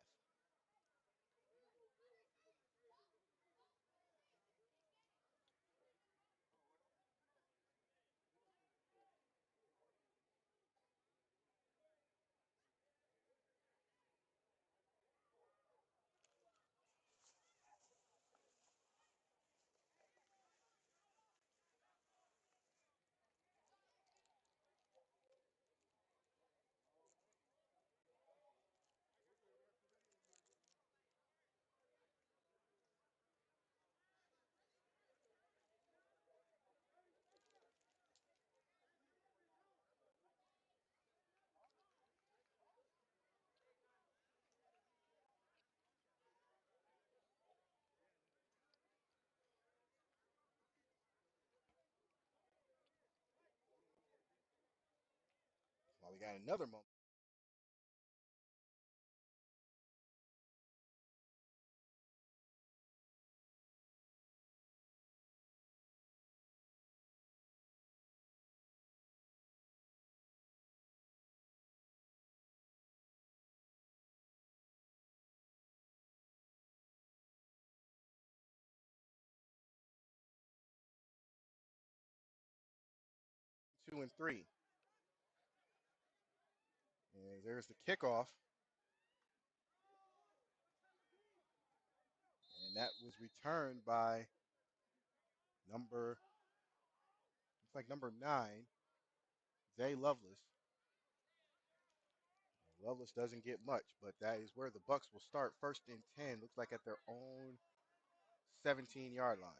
Well, we got another moment. Two and three. And there's the kickoff. And that was returned by looks like number 9, Zay Lovelace. Lovelace doesn't get much, but that is where the Bucs will start. First and 10, looks like at their own 17-yard line.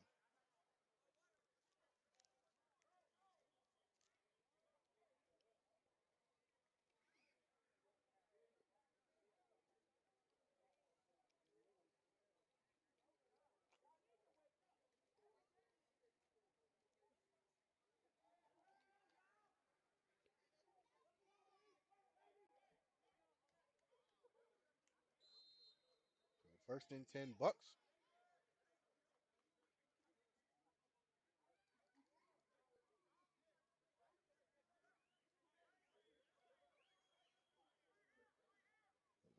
So first and 10 Bucs.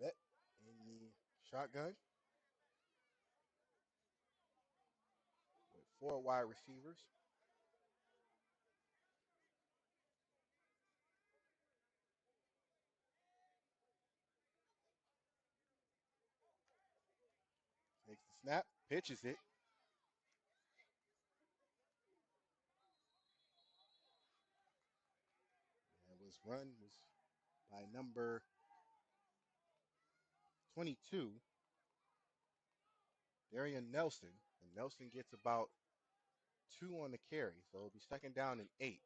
Vet in the shotgun with 4 wide receivers. Takes the snap, pitches it. And was by number 22, Darian Nelson. And Nelson gets about 2 on the carry, so it'll be second down and 8.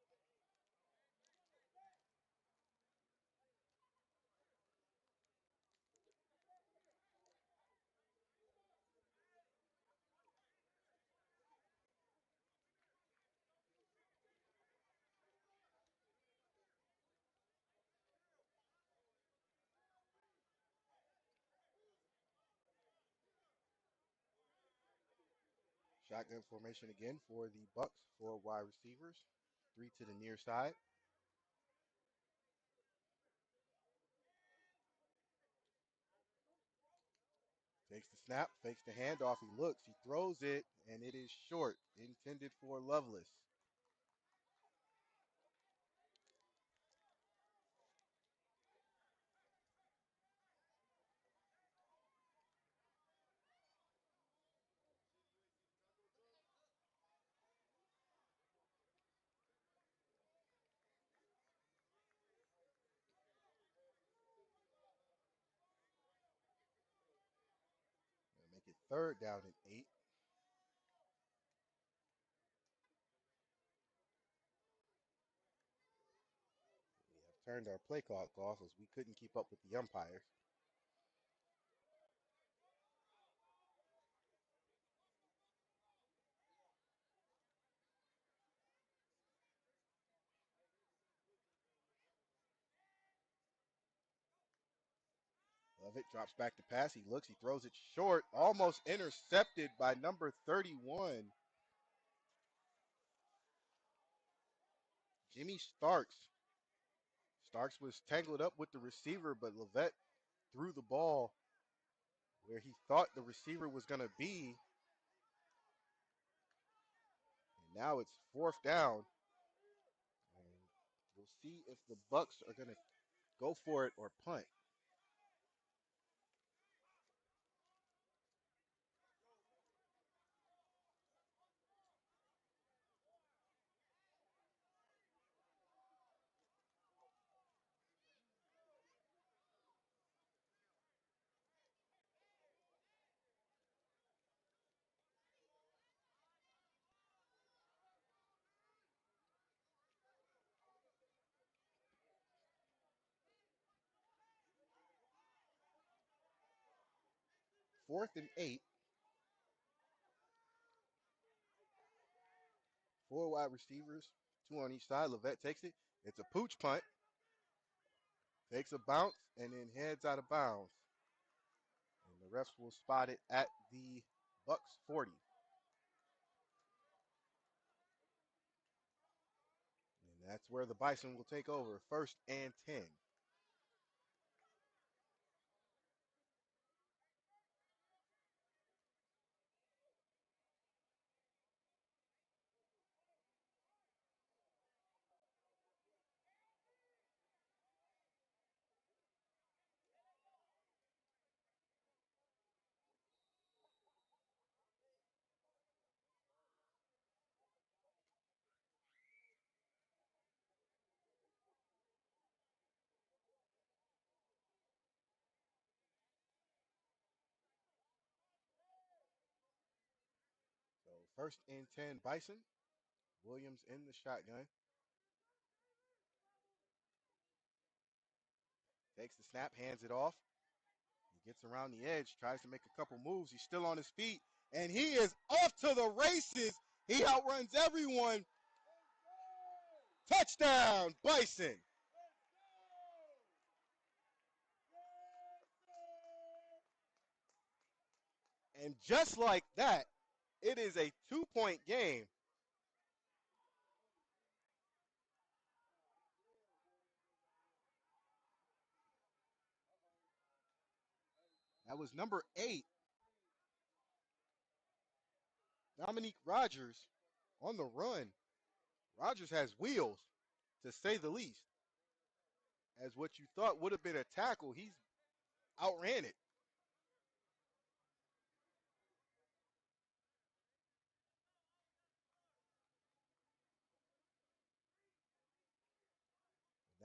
Shotgun formation again for the Bucs. 4 wide receivers, 3 to the near side. Takes the snap, fakes the handoff. He looks, he throws it, and it is short, intended for Lovelace. Gonna make it 3rd down and 8. We have turned our play clock off as we couldn't keep up with the umpires. Lovett drops back to pass. He looks, he throws it short, almost intercepted by number 31, Jimmy Starks. Starks was tangled up with the receiver, but Lovett threw the ball where he thought the receiver was going to be. And now it's 4th down. And we'll see if the Bucs are going to go for it or punt. Fourth and 8. 4 wide receivers, 2 on each side. Lovett takes it. It's a pooch punt. Takes a bounce and then heads out of bounds. And the refs will spot it at the Bucs 40. And that's where the Bison will take over. 1st and 10. So 1st and 10 Bison. Williams in the shotgun. Takes the snap, hands it off. He gets around the edge, tries to make a couple moves. He's still on his feet, and he is off to the races. He outruns everyone. Touchdown, Bison. And just like that, it is a 2-point game. That was number 8, Dominique Rogers, on the run. Rogers has wheels, to say the least. As what you thought would have been a tackle, he's outran it.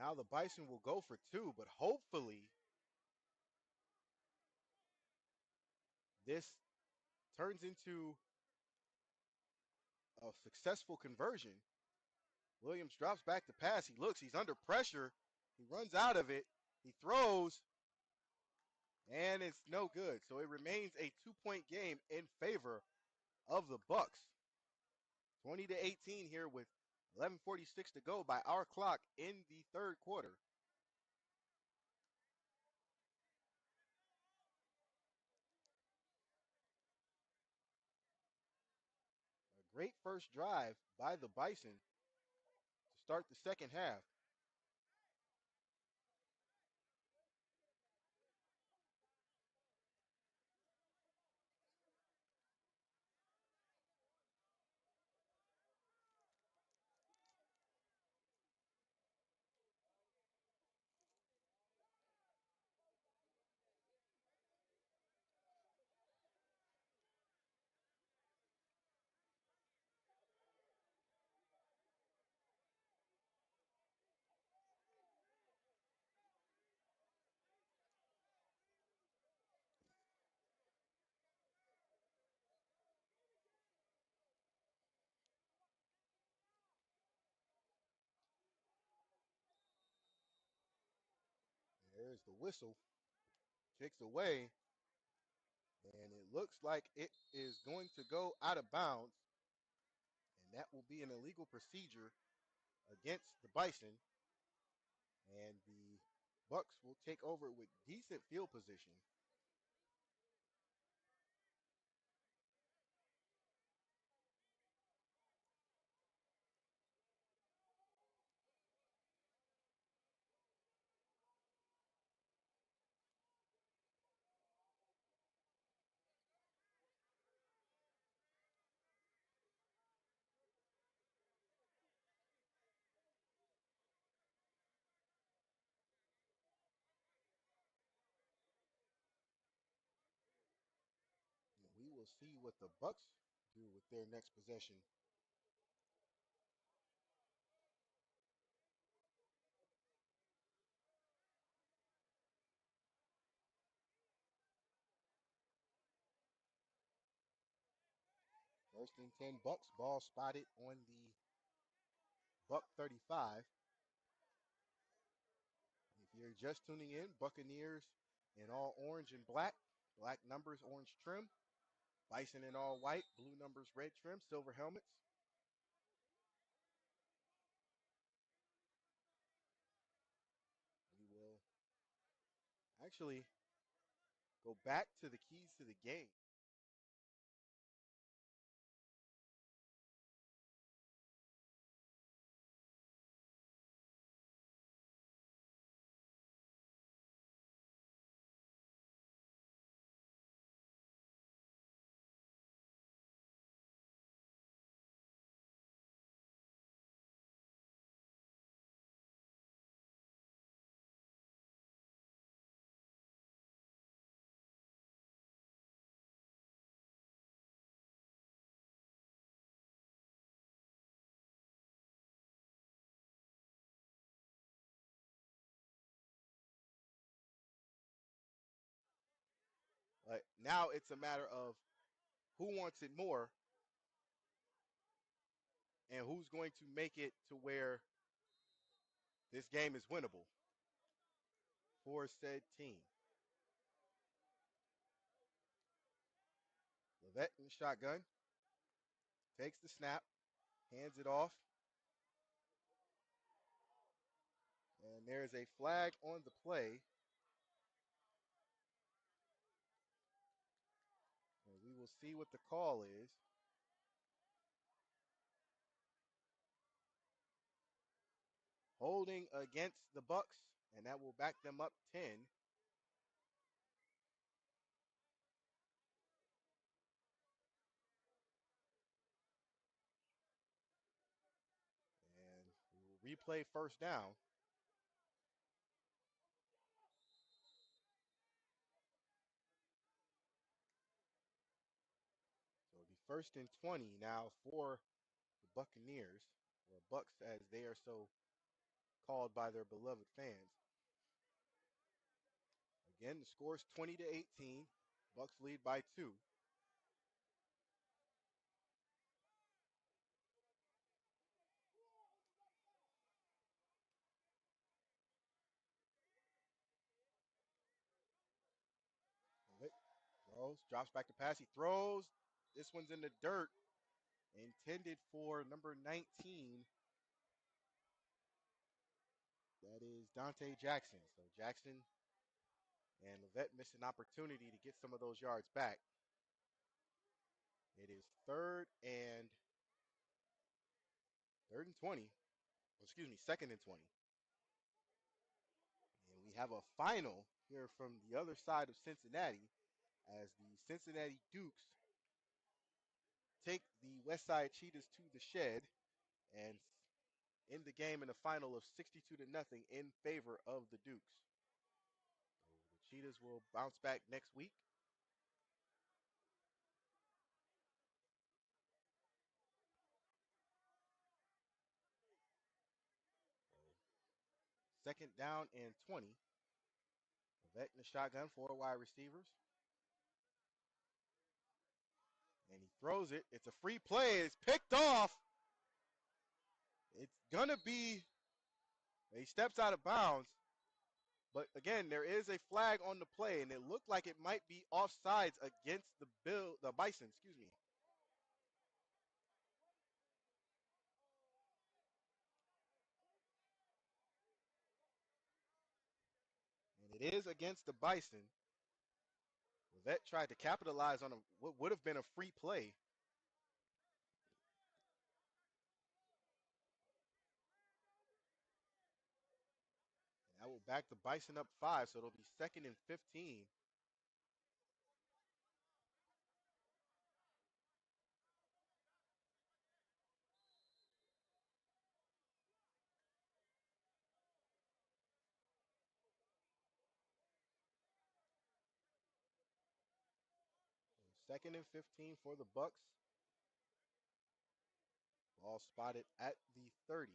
Now the Bison will go for 2, but hopefully this turns into a successful conversion. Williams drops back to pass. He looks, he's under pressure. He runs out of it. He throws, and it's no good. So it remains a 2-point game in favor of the Bucs. 20-18 here with 11:46 to go by our clock in the 3rd quarter. Great first drive by the Bison to start the second half. There's the whistle. Kicks away. And it looks like it is going to go out of bounds. And that will be an illegal procedure against the Bison. And the Bucs will take over with decent field position. And we will see what the Bucs do with their next possession. First and 10 Bucs. Ball spotted on the Buck 35. If you're just tuning in, Buccaneers in all orange and black. Black numbers, orange trim. Bison in all white, blue numbers, red trim, silver helmets. We will actually go back to the keys to the game. Now it's a matter of who wants it more and who's going to make it to where this game is winnable for said team. Levette in the shotgun, takes the snap, hands it off, and there's a flag on the play. And we will see what the call is. Holding against the Bucs, and that will back them up 10. And we will replay first down. So it'll be first and 20 now for the Buccaneers, or Bucs as they are so called by their beloved fans. Again, the score is 20 to 18. Bucs lead by 2. Throws, drops back to pass. He throws. This one's in the dirt. Intended for number 19. That is Dante Jackson. So Jackson and Levette missed an opportunity to get some of those yards back. It is third and Third and 20. Excuse me, second and 20. And we have a final here from the other side of Cincinnati as the Cincinnati Dukes take the West Side Cheetahs to the shed and end the game in a final of 62 to nothing in favor of the Dukes. So the Cheetahs will bounce back next week. Second down and 20. Vet in the shotgun, 4 wide receivers. And he throws it. It's a free play. It's picked off. It's going to be, he steps out of bounds. But again, there is a flag on the play, and it looked like it might be offsides against the Bison, excuse me. And it is against the Bison. The vet tried to capitalize on what would have been a free play. And that will back the Bison up 5, so it'll be second and 15. Second and 15 for the Bucs. Ball spotted at the 30.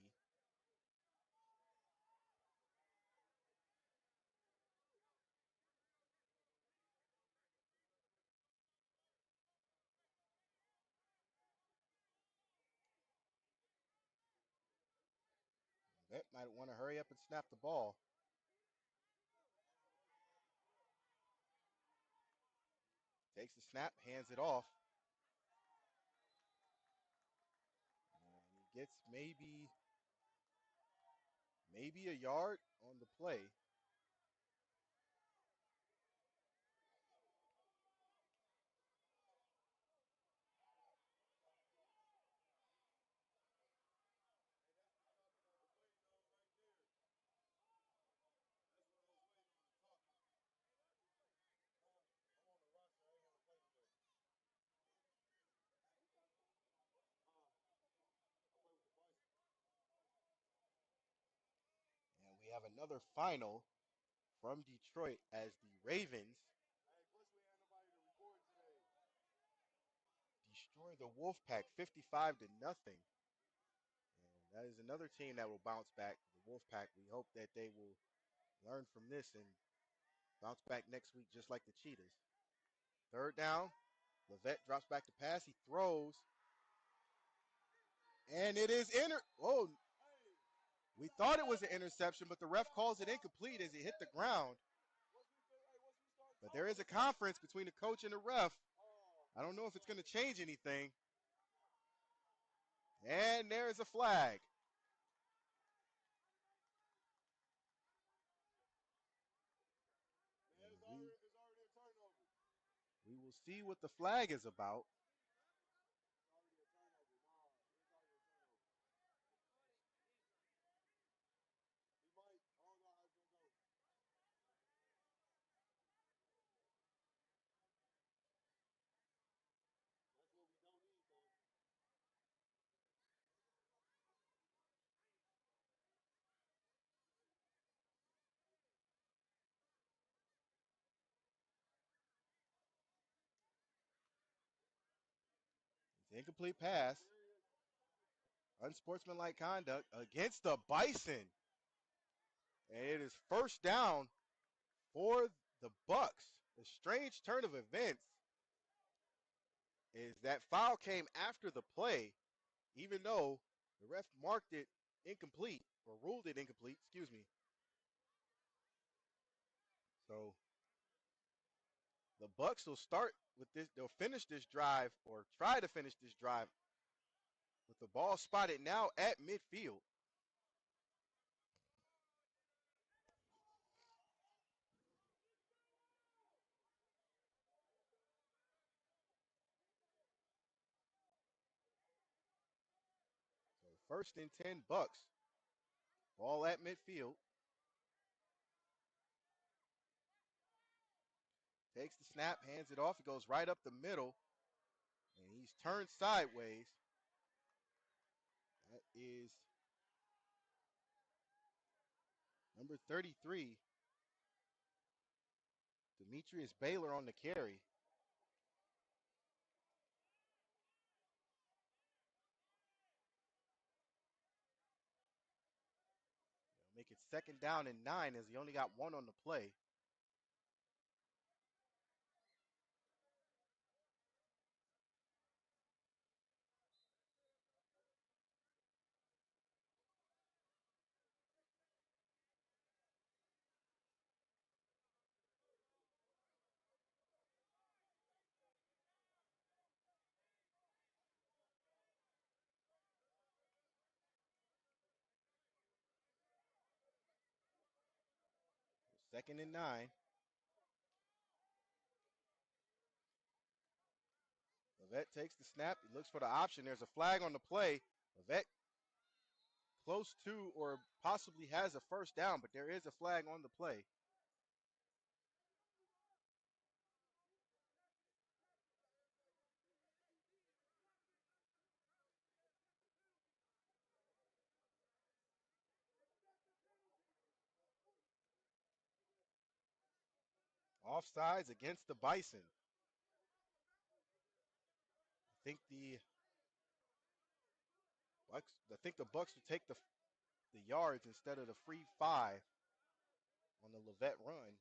Vet might want to hurry up and snap the ball. Takes the snap, hands it off. And he gets maybe a yard on the play. And we have another final from Detroit as the Ravens destroy the Wolfpack 55 to nothing. And that is another team that will bounce back. The Wolfpack. We hope that they will learn from this and bounce back next week just like the Cheetahs. Third down. Levette drops back to pass. He throws. And it is oh, we thought it was an interception, but the ref calls it incomplete as it hit the ground. But there is a conference between the coach and the ref. I don't know if it's going to change anything. And there's a flag. We will see what the flag is about. It's incomplete pass. Unsportsmanlike conduct against the Bison. And it is first down for the Bucs. The strange turn of events is that foul came after the play, even though the ref marked it incomplete or ruled it incomplete, excuse me. So the Bucs will start with this. They'll finish this drive or try to finish this drive with the ball spotted now at midfield. So First and 10 Bucs. Ball at midfield. Takes the snap, hands it off. It goes right up the middle. And he's turned sideways. That is number 33, Demetrius Baylor on the carry. Make it 2nd down and 9 as he only got 1 on the play. So 2nd and 9. Levet takes the snap. He looks for the option. There's a flag on the play. Levet close to or possibly has a first down, but there is a flag on the play. Offsides against the Bison. I think the Bucs will take the yards instead of the free 5 on the Levet run.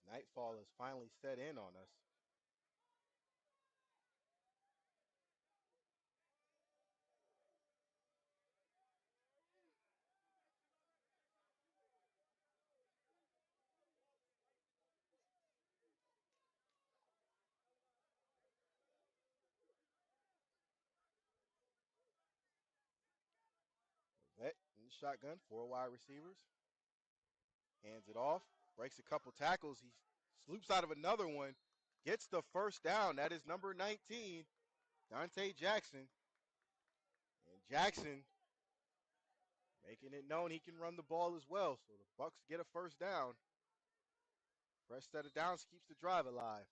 As nightfall has finally set in on us. Levet in the shotgun, 4 wide receivers. Hands it off, breaks a couple tackles. He sloops out of another one, gets the first down. That is number 19, Dante Jackson. And Jackson making it known he can run the ball as well. So the Bucs get a first down. Fresh set of downs keeps the drive alive.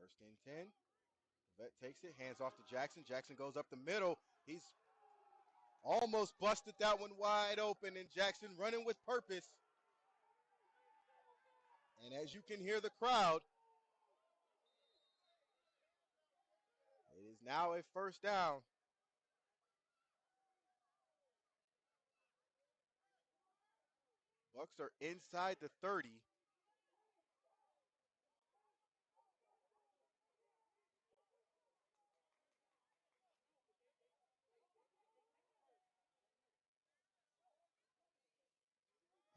First and 10. Vet takes it, hands off to Jackson. Jackson goes up the middle. He's almost busted that one wide open, and Jackson running with purpose. And as you can hear the crowd, it is now a first down. Bucs are inside the 30.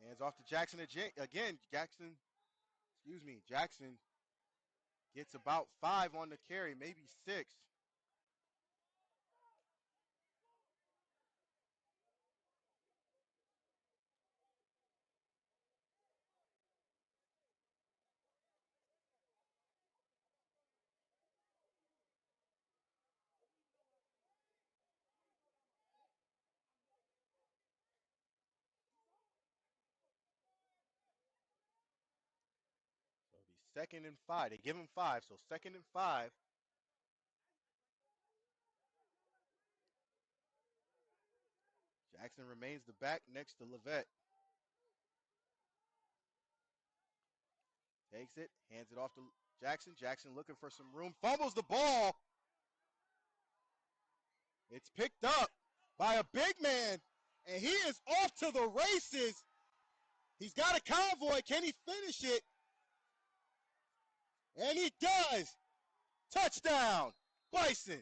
Hands off to Jackson again. Jackson gets about 5 on the carry, maybe 6. So it'll be 2nd and 5. They give him 5, so 2nd and 5. Jackson remains the back next to Levet. Takes it, hands it off to Jackson. Jackson looking for some room, fumbles the ball. It's picked up. by a big man, and he is off to the races. He's got a convoy. Can he finish it? And he does. Touchdown, Bison.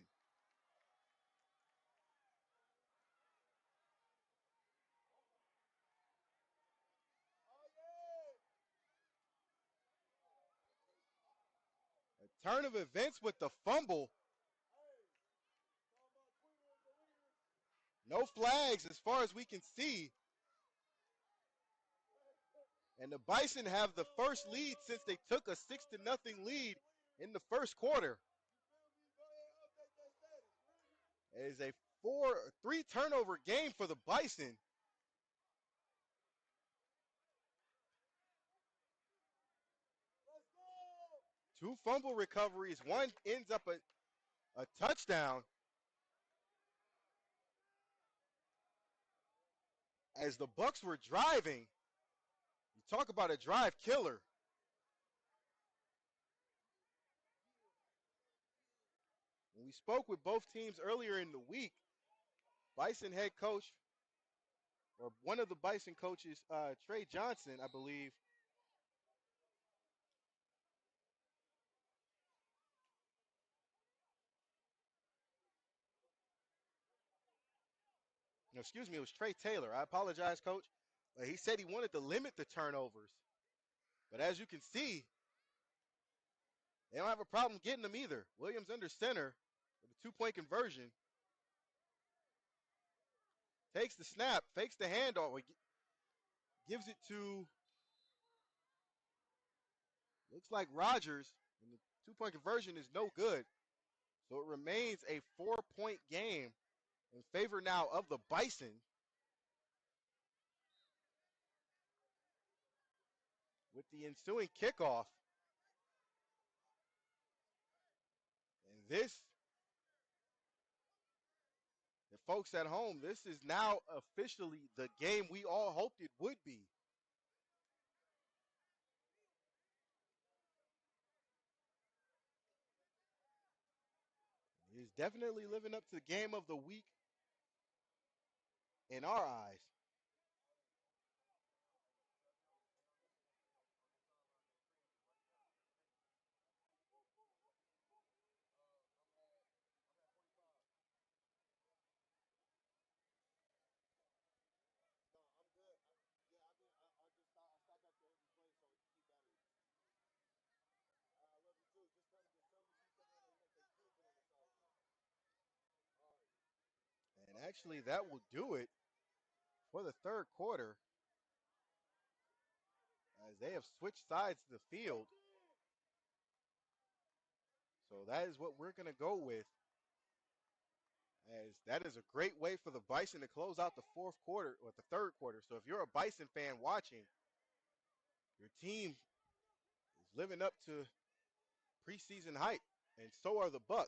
A turn of events with the fumble. No flags as far as we can see. And the Bison have the first lead since they took a 6-0 lead in the first quarter. It is a 3 turnover game for the Bison. Two fumble recoveries. One ends up a touchdown. As the Bucs were driving, you talk about a drive killer. When we spoke with both teams earlier in the week, Bison head coach, or one of the Bison coaches, Trey Johnson, I believe, no, excuse me, it was Trey Taylor. I apologize, coach. He said he wanted to limit the turnovers. But as you can see, they don't have a problem getting them either. Williams under center with a 2-point conversion. Takes the snap, fakes the handoff, gives it to, looks like Rodgers. And the 2-point conversion is no good. So it remains a 4-point game in favor now of the Bison. With the ensuing kickoff. And this, the folks at home, this is now officially the game we all hoped it would be. It is definitely living up to the game of the week in our eyes. And actually, that will do it for the third quarter as they have switched sides of the field. So that is what we're going to go with, as that is a great way for the Bison to close out the fourth quarter or the third quarter. So if you're a Bison fan watching, your team is living up to preseason hype, and so are the Bucs.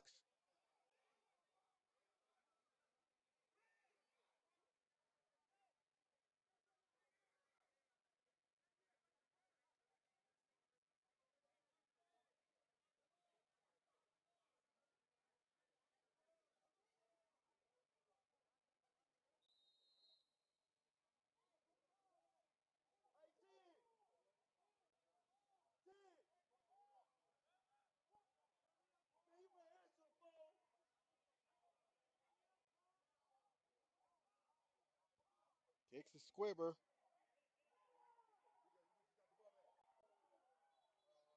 Kicks a squibber.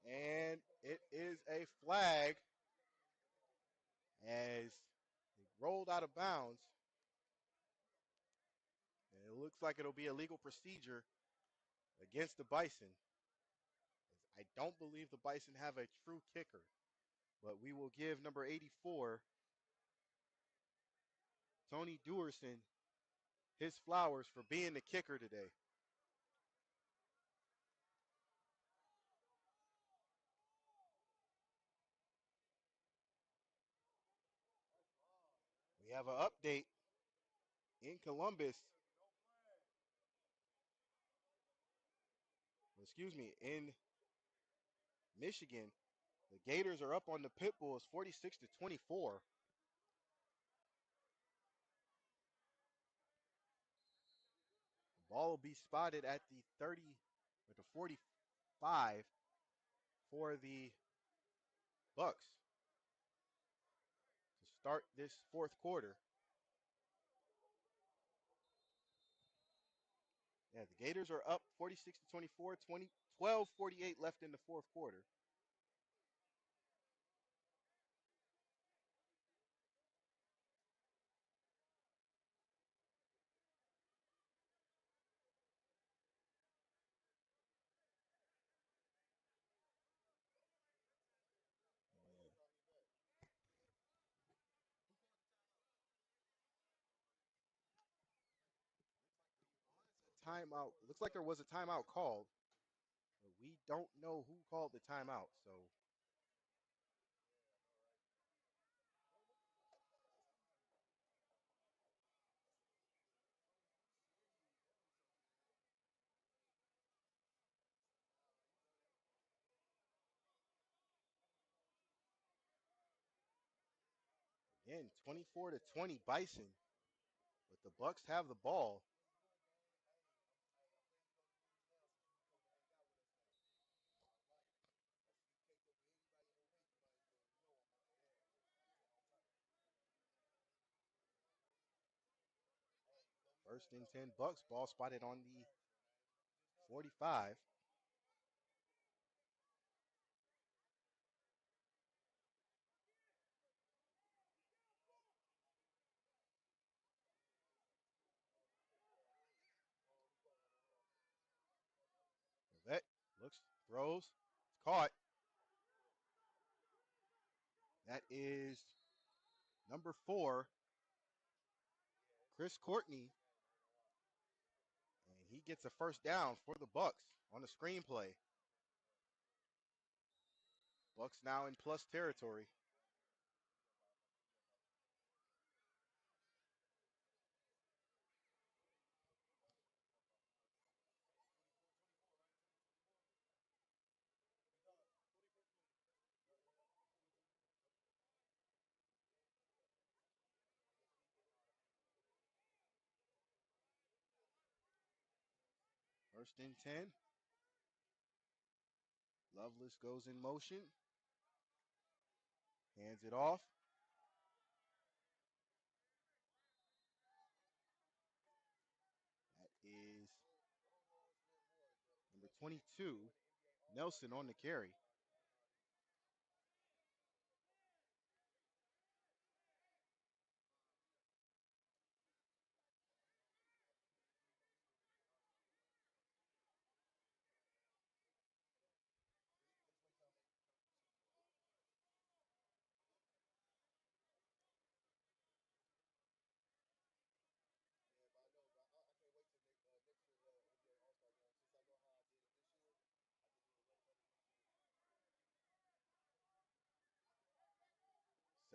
And it is a flag as it rolled out of bounds. And it looks like it'll be a legal procedure against the Bison. I don't believe the Bison have a true kicker, but we will give number 84, Tony Dewerson, his flowers for being the kicker today. We have an update in Columbus. Excuse me, in Michigan. The Gators are up on the Pit Bulls 46-24. Ball will be spotted at the 30 or the 45 for the Bucs to start this fourth quarter. Yeah, the Gators are up 46 to 24, 12:48 left in the fourth quarter. Timeout. Looks like there was a timeout called, but we don't know who called the timeout. So again, 24 to 20 Bison, but the Bucs have the ball. First and 10 Bucs. Ball spotted on the 45. Vet looks, throws, it's caught. That is number 4, Chris Courtney, and he gets a first down for the Bucs on the screenplay. Bucs now in plus territory. First and 10. Lovelace goes in motion, hands it off. That is number 22, Nelson on the carry.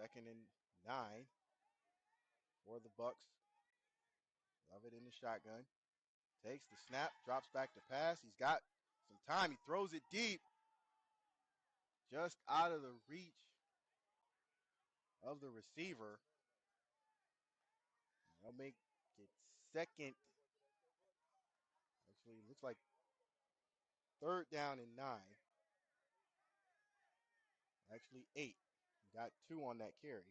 Second and 9 for the Bucs. Love it in the shotgun. Takes the snap, drops back to pass. He's got some time. He throws it deep, just out of the reach of the receiver. They'll make it second. Actually, it looks like third down and 9. Actually, 8. Got 2 on that carry.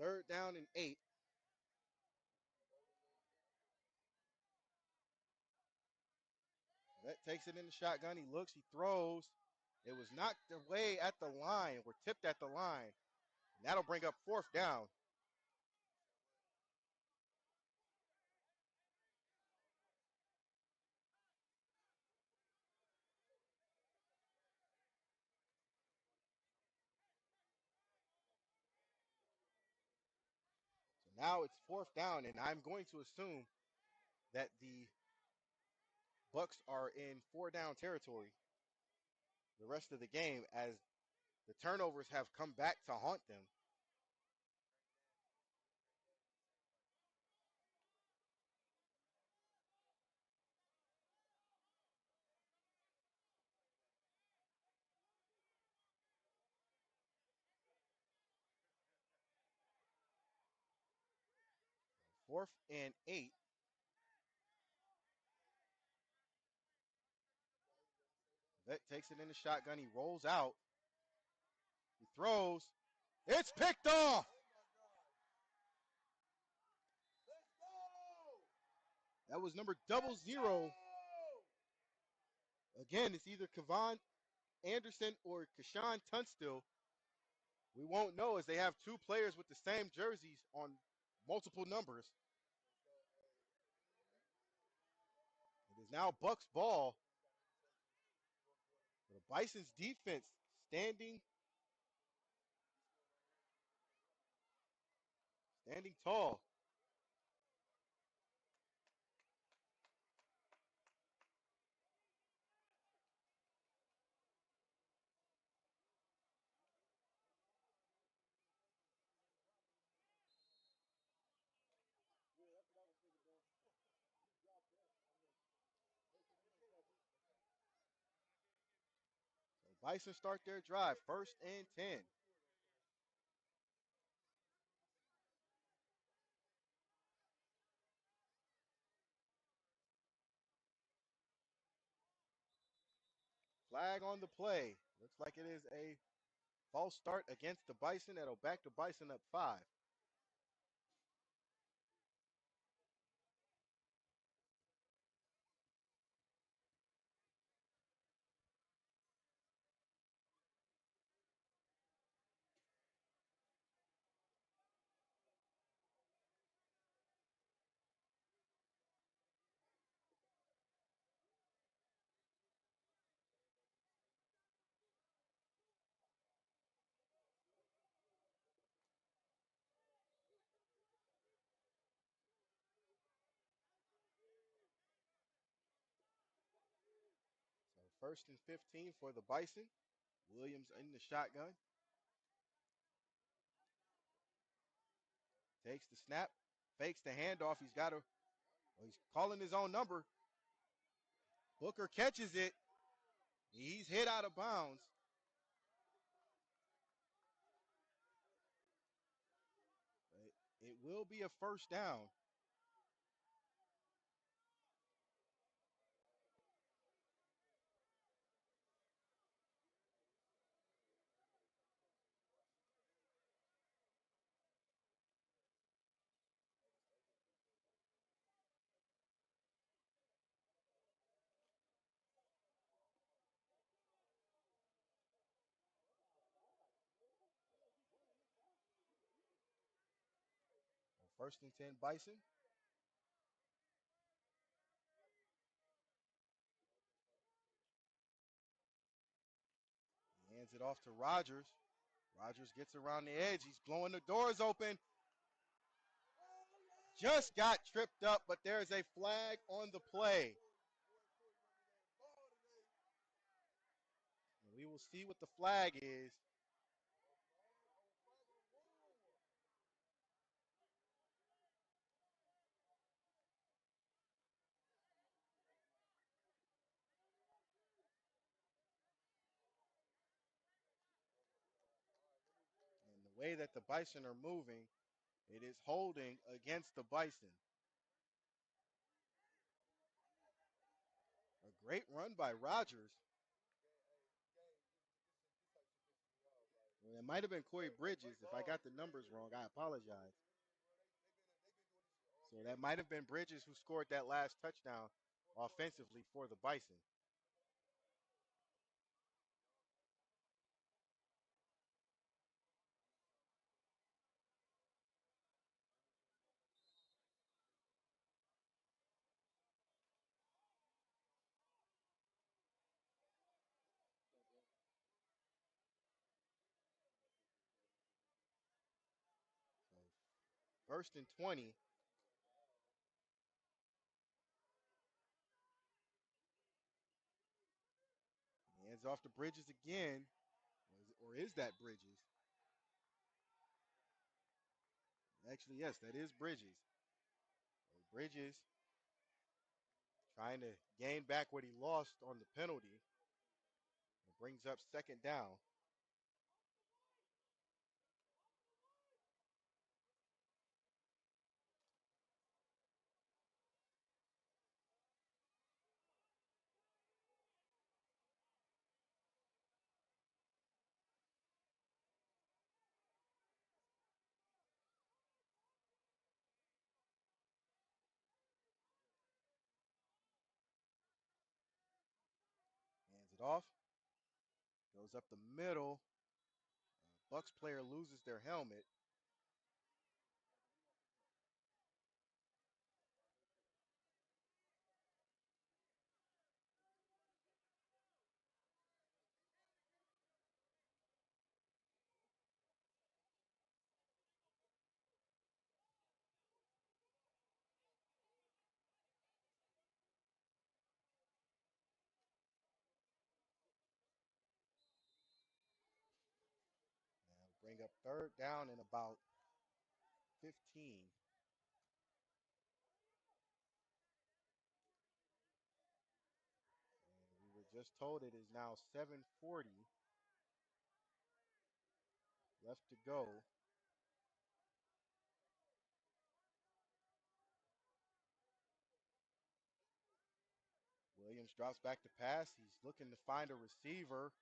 Third down and 8. That takes it in the shotgun. He looks, he throws. It was knocked away at the line, or tipped at the line. And that'll bring up fourth down. Now it's 4th down, and I'm going to assume that the Bucs are in 4-down territory the rest of the game as the turnovers have come back to haunt them. Fourth and 8. Vet takes it in the shotgun. He rolls out. He throws. It's picked off. That was number 00. Again, it's either Kevon Anderson or Kashawn Tunstill. We won't know as they have two players with the same jerseys on multiple numbers. It is now Bucs ball. The Bison's defense standing tall. So Bison start their drive, 1st and 10. Flag on the play. Looks like it is a false start against the Bison. That'll back the Bison up 5. So 1st and 15 for the Bison. Williams in the shotgun. Takes the snap. Fakes the handoff. He's calling his own number. Booker catches it. He's hit out of bounds. It will be a 1st down. So 1st and 10 Bison. He hands it off to Rogers. Rogers gets around the edge. He's blowing the doors open. Just got tripped up, but there's a flag on the play. And we will see what the flag is. And the way that the Bison are moving, it is holding against the Bison. A great run by Rogers. Well, it might have been Corey Bridges. If I got the numbers wrong, I apologize. So that might have been Bridges who scored that last touchdown offensively for the Bison. So First and 20. Hands off to Bridges again. Or is that Bridges? Actually, yes, that is Bridges. So Bridges trying to gain back what he lost on the penalty. It brings up second down. Hands it off. Goes up the middle. Bucs player loses their helmet. Now bring up third down and about 15. And we were just told it is now 7:40 left to go. Williams drops back to pass. He's looking to find a receiver.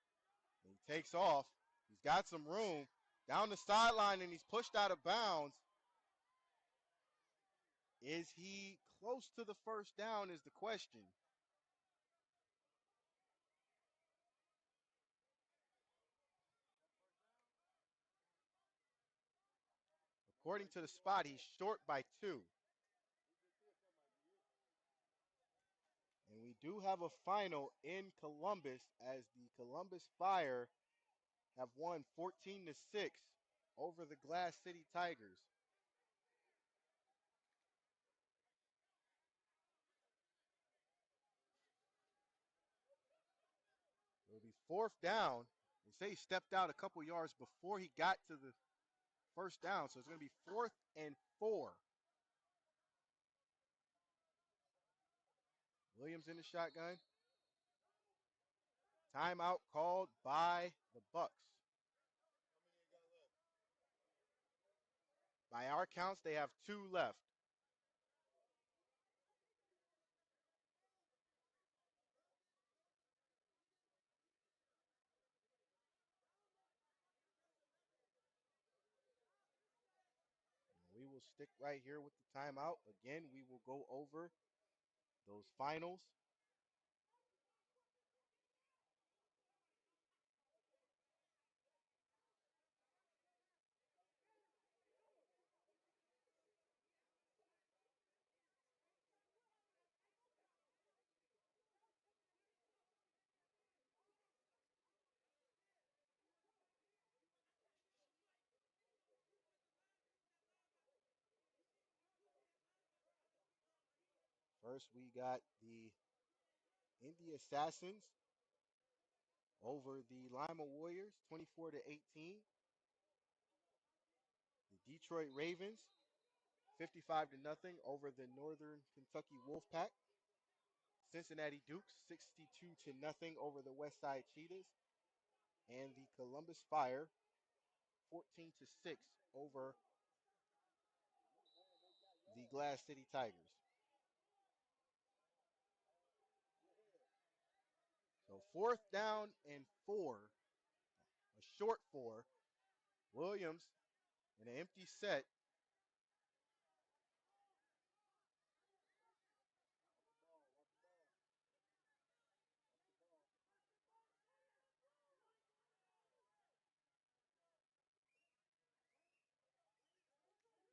He takes off. He's got some room down the sideline, and he's pushed out of bounds. Is he close to the first down is the question. According to the spot, he's short by 2. And we do have a final in Columbus as the Columbus Fire have won 14-6 over the Glass City Tigers. It'll be fourth down. They say he stepped out a couple yards before he got to the first down, so it's going to be 4th and 4. Williams in the shotgun. Timeout called by the Bucs. By our counts, they have 2 left. We will stick right here with the timeout. Again, we will go over those finals. First, we got the Indy Assassins over the Lima Warriors, 24-18. The Detroit Ravens, 55-0 over the Northern Kentucky Wolfpack. Cincinnati Dukes, 62-0 over the West Side Cheetahs. And the Columbus Fire, 14-6 over the Glass City Tigers. So 4th down and 4, a short 4. Williams in an empty set.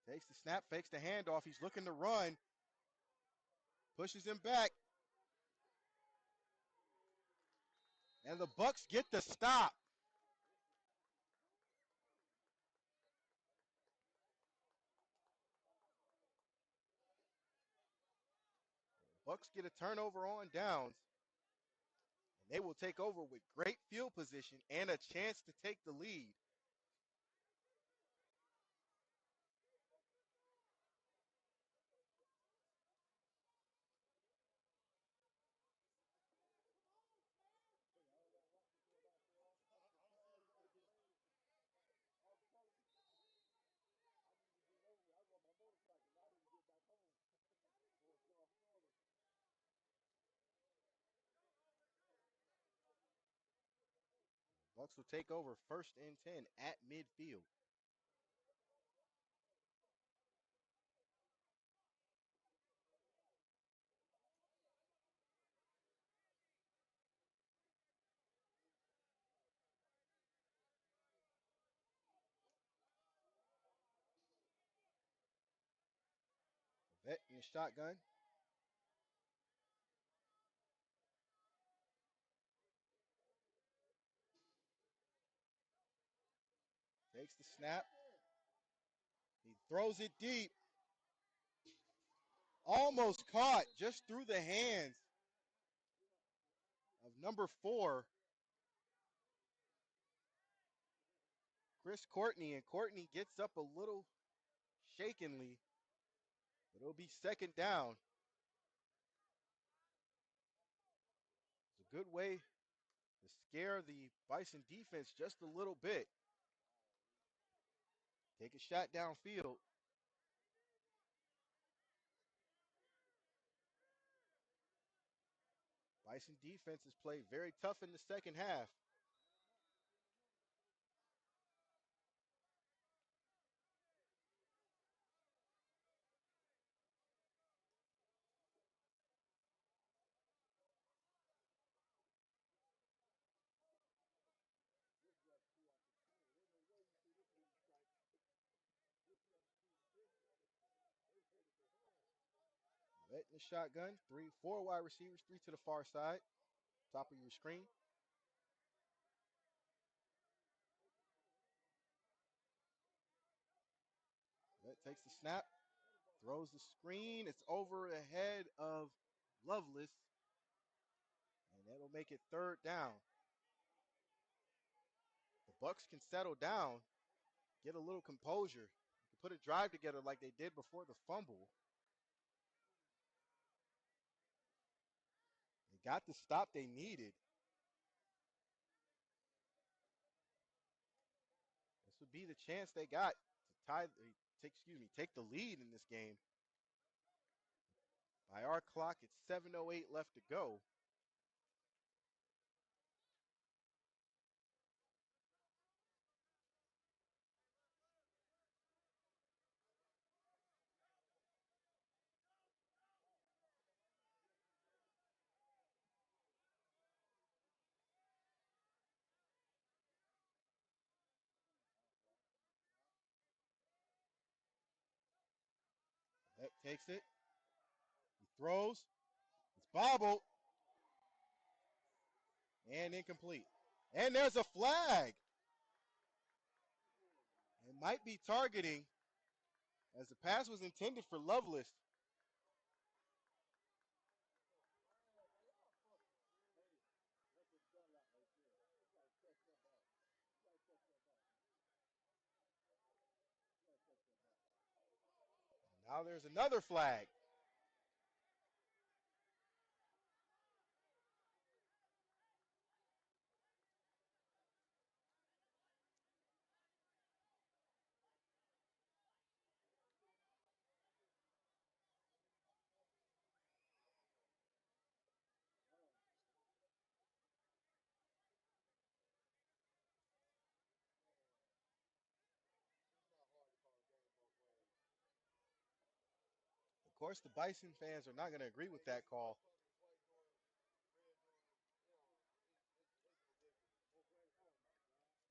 Takes the snap, fakes the handoff. He's looking to run. Pushes him back. And the Bucs get the stop. Bucs get a turnover on downs, and they will take over with great field position and a chance to take the lead. Bucs will take over 1st and 10 at midfield. Vet in the shotgun. Takes the snap. He throws it deep. Almost caught just through the hands of number 4, Chris Courtney. And Courtney gets up a little shakenly, but it'll be 2nd down. It's a good way to scare the Bison defense just a little bit. Take a shot downfield. Bison defense has played very tough in the 2nd half. Vet in the shotgun. 4 wide receivers, 3 to the far side. Top of your screen. Vet takes the snap. Throws the screen. It's over the head of Lovelace. And that'll make it 3rd down. The Bucs can settle down, get a little composure, put a drive together like they did before the fumble. They got the stop they needed. This would be the chance they got to take the lead in this game. By our clock, it's 7:08 left to go. That takes it. He throws. It's bobbled. And incomplete. And there's a flag. It might be targeting, as the pass was intended for Lovelace. Now there's another flag. Of course, the Bison fans are not going to agree with that call.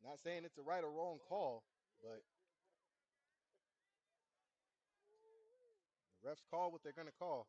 Not saying it's a right or wrong call, but the refs call what they're going to call.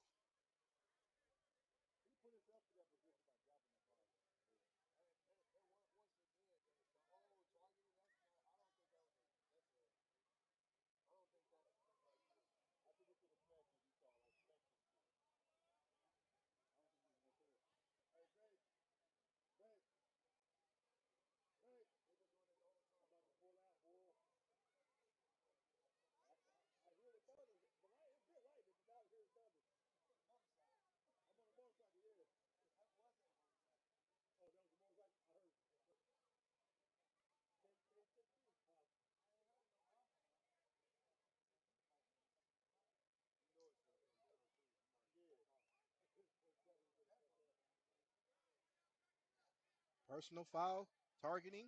Personal foul, targeting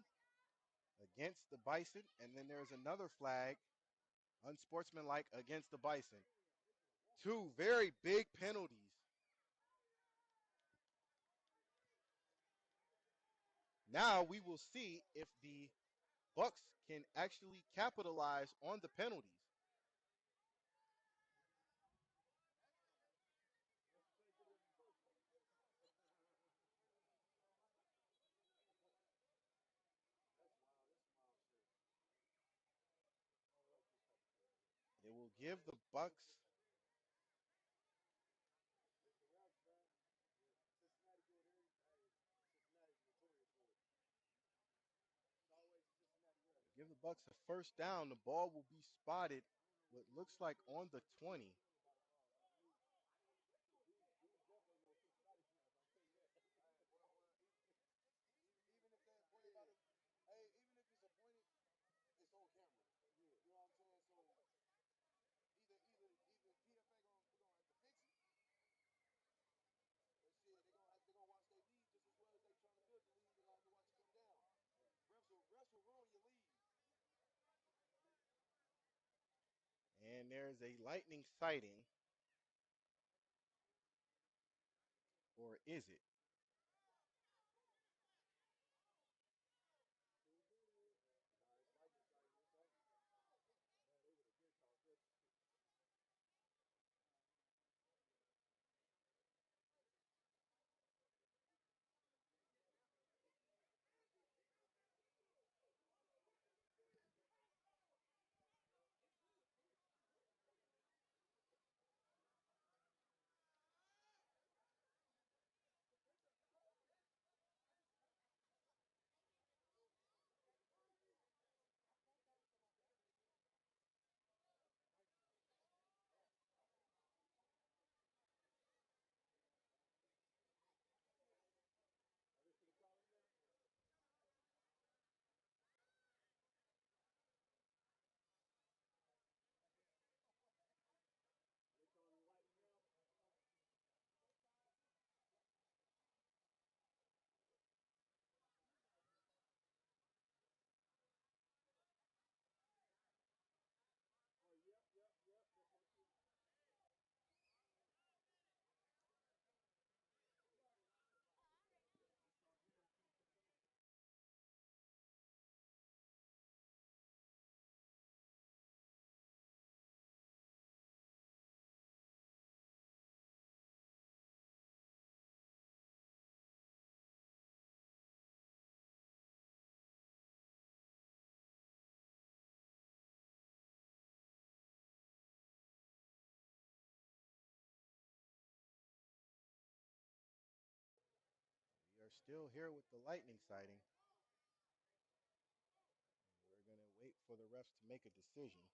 against the Bison, and then there's another flag, unsportsmanlike against the Bison. Two very big penalties. Now we will see if the Bucs can actually capitalize on the penalties. It will give the Bucs give the Bucs a first down. The ball will be spotted what looks like on the 20. And there's a lightning sighting, or is it? We are still here with the lightning sighting. We're going to wait for the refs to make a decision.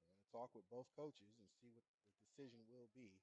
We're going to talk with both coaches and see what the decision will be.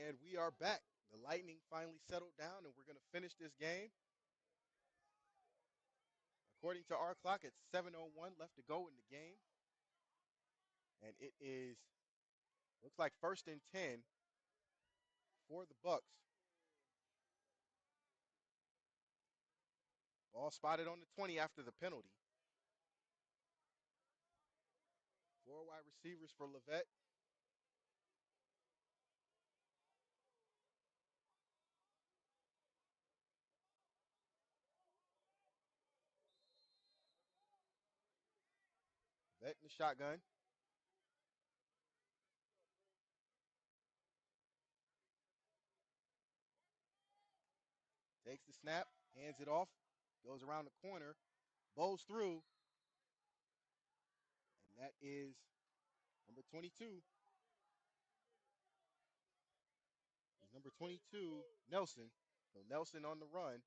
And we are back. The Lightning finally settled down, and we're going to finish this game. According to our clock, it's 7:01 left to go in the game. And it looks like 1st and 10 for the Bucs. Ball spotted on the 20 after the penalty. 4 wide receivers for Levet. Levet in the shotgun. Takes the snap, hands it off, goes around the corner, bows through, and that is number 22. Number 22, Nelson. So Nelson on the run.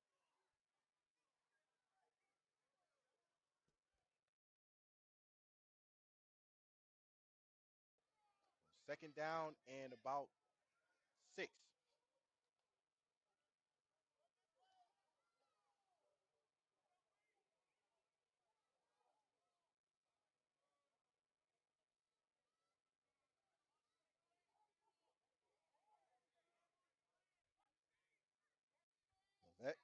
Second down and about 6. Levet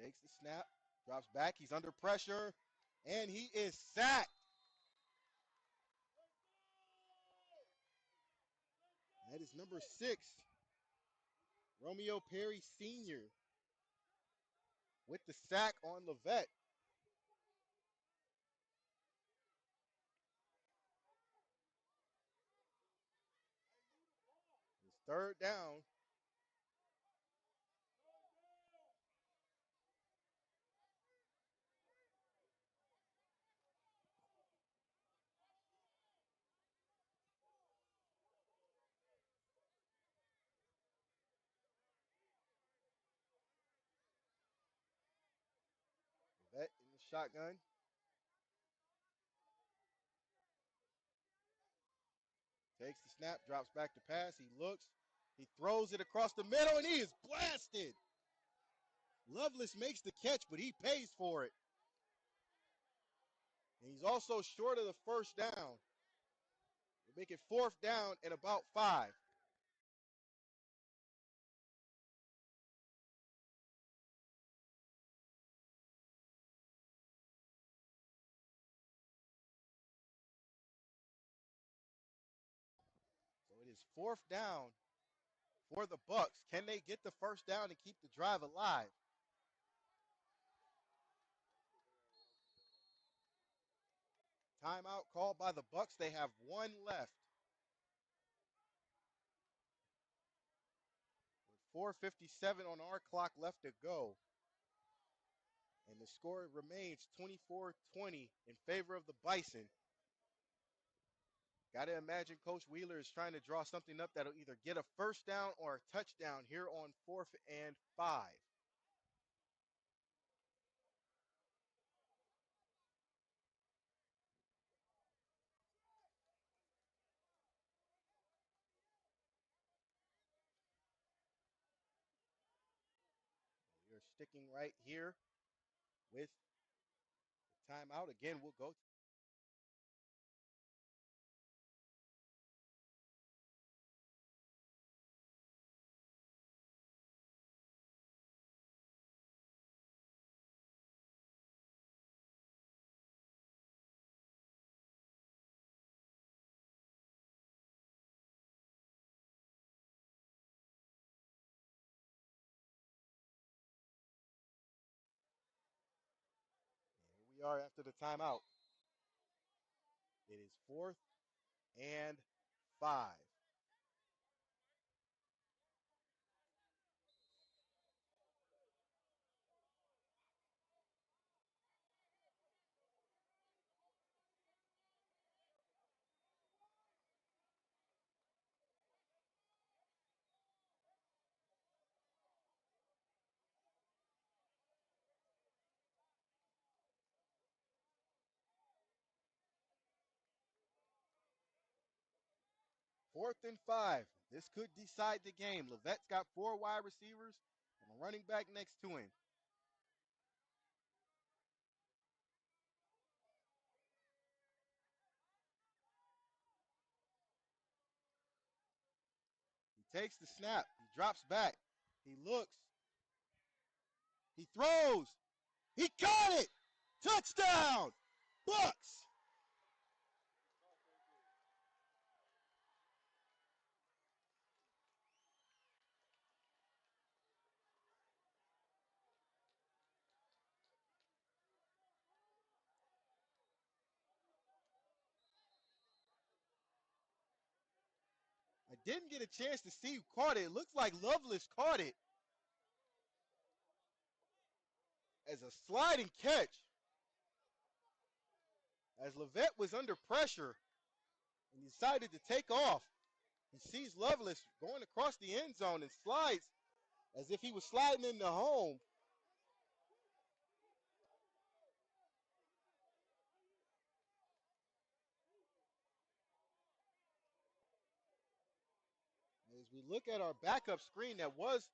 takes the snap, drops back. He's under pressure, and he is sacked. That is number 6, Romeo Perry Sr. with the sack on Levet. It's 3rd down. Levet in the shotgun. Takes the snap, drops back to pass. He looks. He throws it across the middle, and he is blasted. Lovelace makes the catch, but he pays for it. And he's also short of the 1st down. They make it 4th down and about 5. So it is 4th down for the Bucs. Can they get the 1st down and keep the drive alive? Timeout called by the Bucs. They have 1 left. With 4:57 on our clock left to go. And the score remains 24-20 in favor of the Bison. Got to imagine Coach Wheeler is trying to draw something up that'll either get a 1st down or a touchdown here on 4th and 5. We're sticking right here with the timeout. Again, we'll go. Here we are after the timeout. It is 4th and 5. 4th and 5. This could decide the game. Levette's got 4 wide receivers and a running back next to him. He takes the snap. He drops back. He looks. He throws. He got it! Touchdown! Bucs! I didn't get a chance to see who caught it. It looks like Lovelace caught it as a sliding catch. As Levette was under pressure and decided to take off, he sees Lovelace going across the end zone and slides as if he was sliding into home. As we look at our backup screen, that was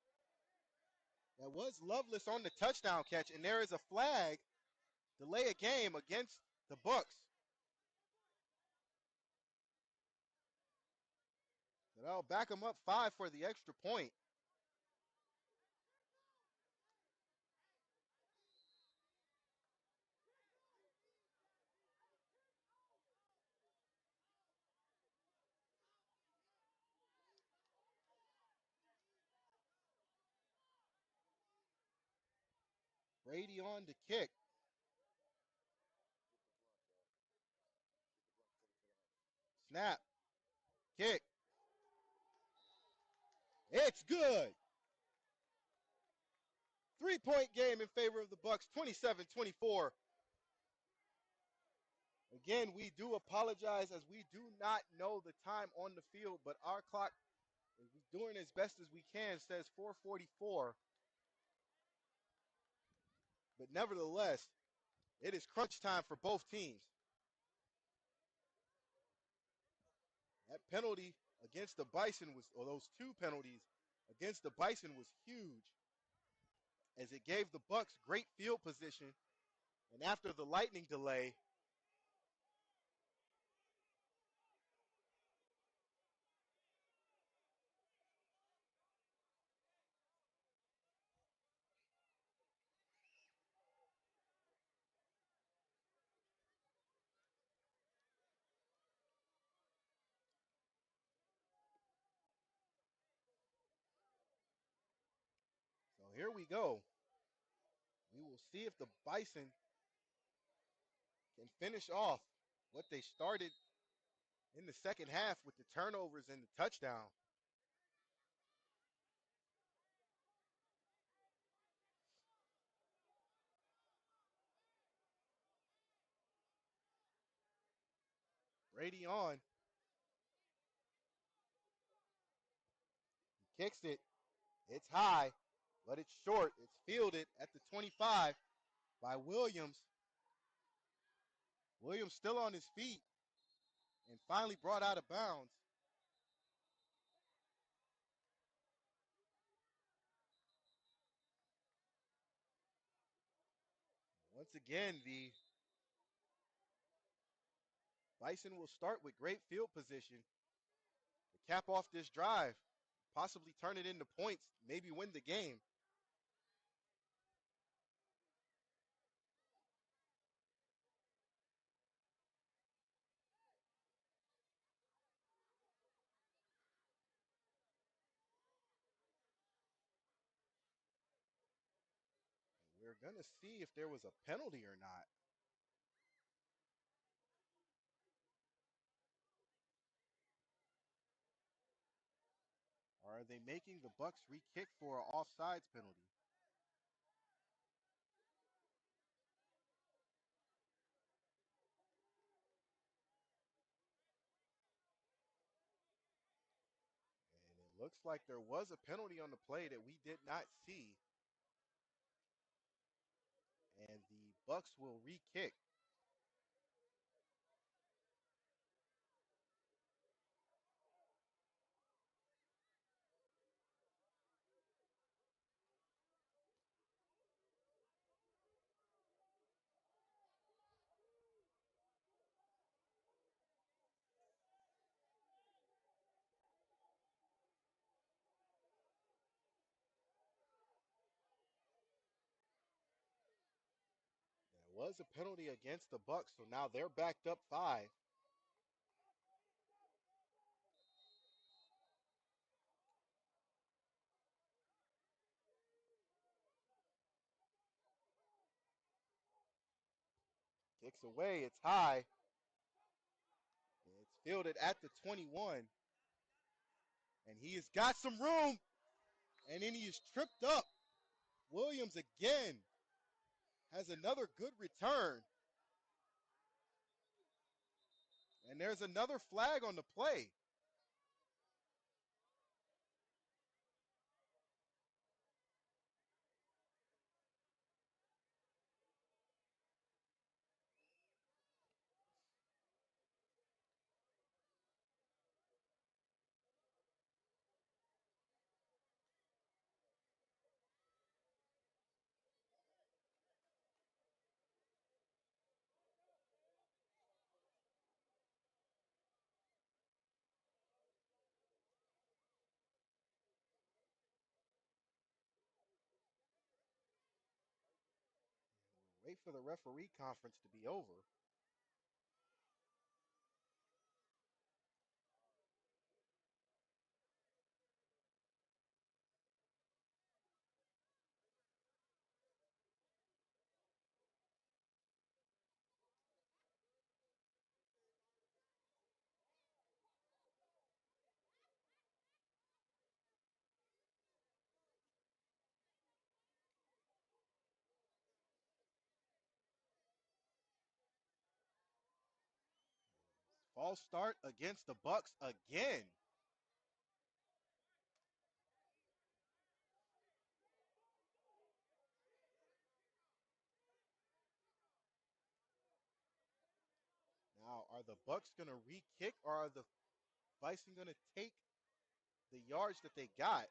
Lovelace on the touchdown catch, and there is a flag, delay a game against the Bucs. So that'll back them up 5 for the extra point. Brady on to kick. Snap. Kick. It's good. 3-point game in favor of the Bucs, 27-24. Again, we do apologize as we do not know the time on the field, but our clock is doing as best as we can, says 4:44. But nevertheless, it is crunch time for both teams. That penalty against the Bison was, or those 2 penalties against the Bison was huge, as it gave the Bucs great field position. And after the lightning delay, so here we go. We will see if the Bison can finish off what they started in the second half with the turnovers and the touchdown. Brady on. He kicks it. It's high, but it's short. It's fielded at the 25 by Williams. Williams still on his feet and finally brought out of bounds. Once again, the Bison will start with great field position to cap off this drive, possibly turn it into points, maybe win the game. We're going to see if there was a penalty or not. Or are they making the Bucs re-kick for an offsides penalty? And it looks like there was a penalty on the play that we did not see. And the Bucs will re-kick. was a penalty against the Bucs, so now they're backed up 5. Kicks away, it's high. It's fielded at the 21. And he has got some room. And then he is tripped up. Williams again has another good return. And there's another flag on the play. Wait for the referee conference to be over. False start against the Bucs again. Now, are the Bucs going to re-kick, or are the Bison going to take the yards that they got?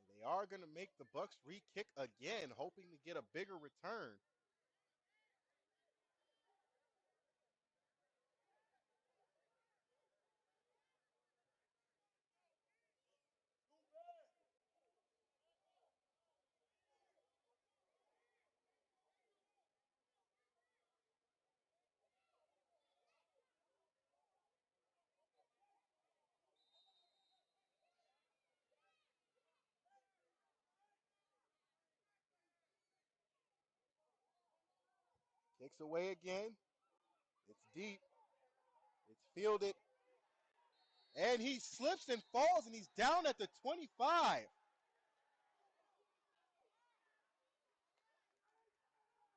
And they are going to make the Bucs re-kick again, hoping to get a bigger return. Kicks away again. It's deep. It's fielded. And he slips and falls, and he's down at the 25.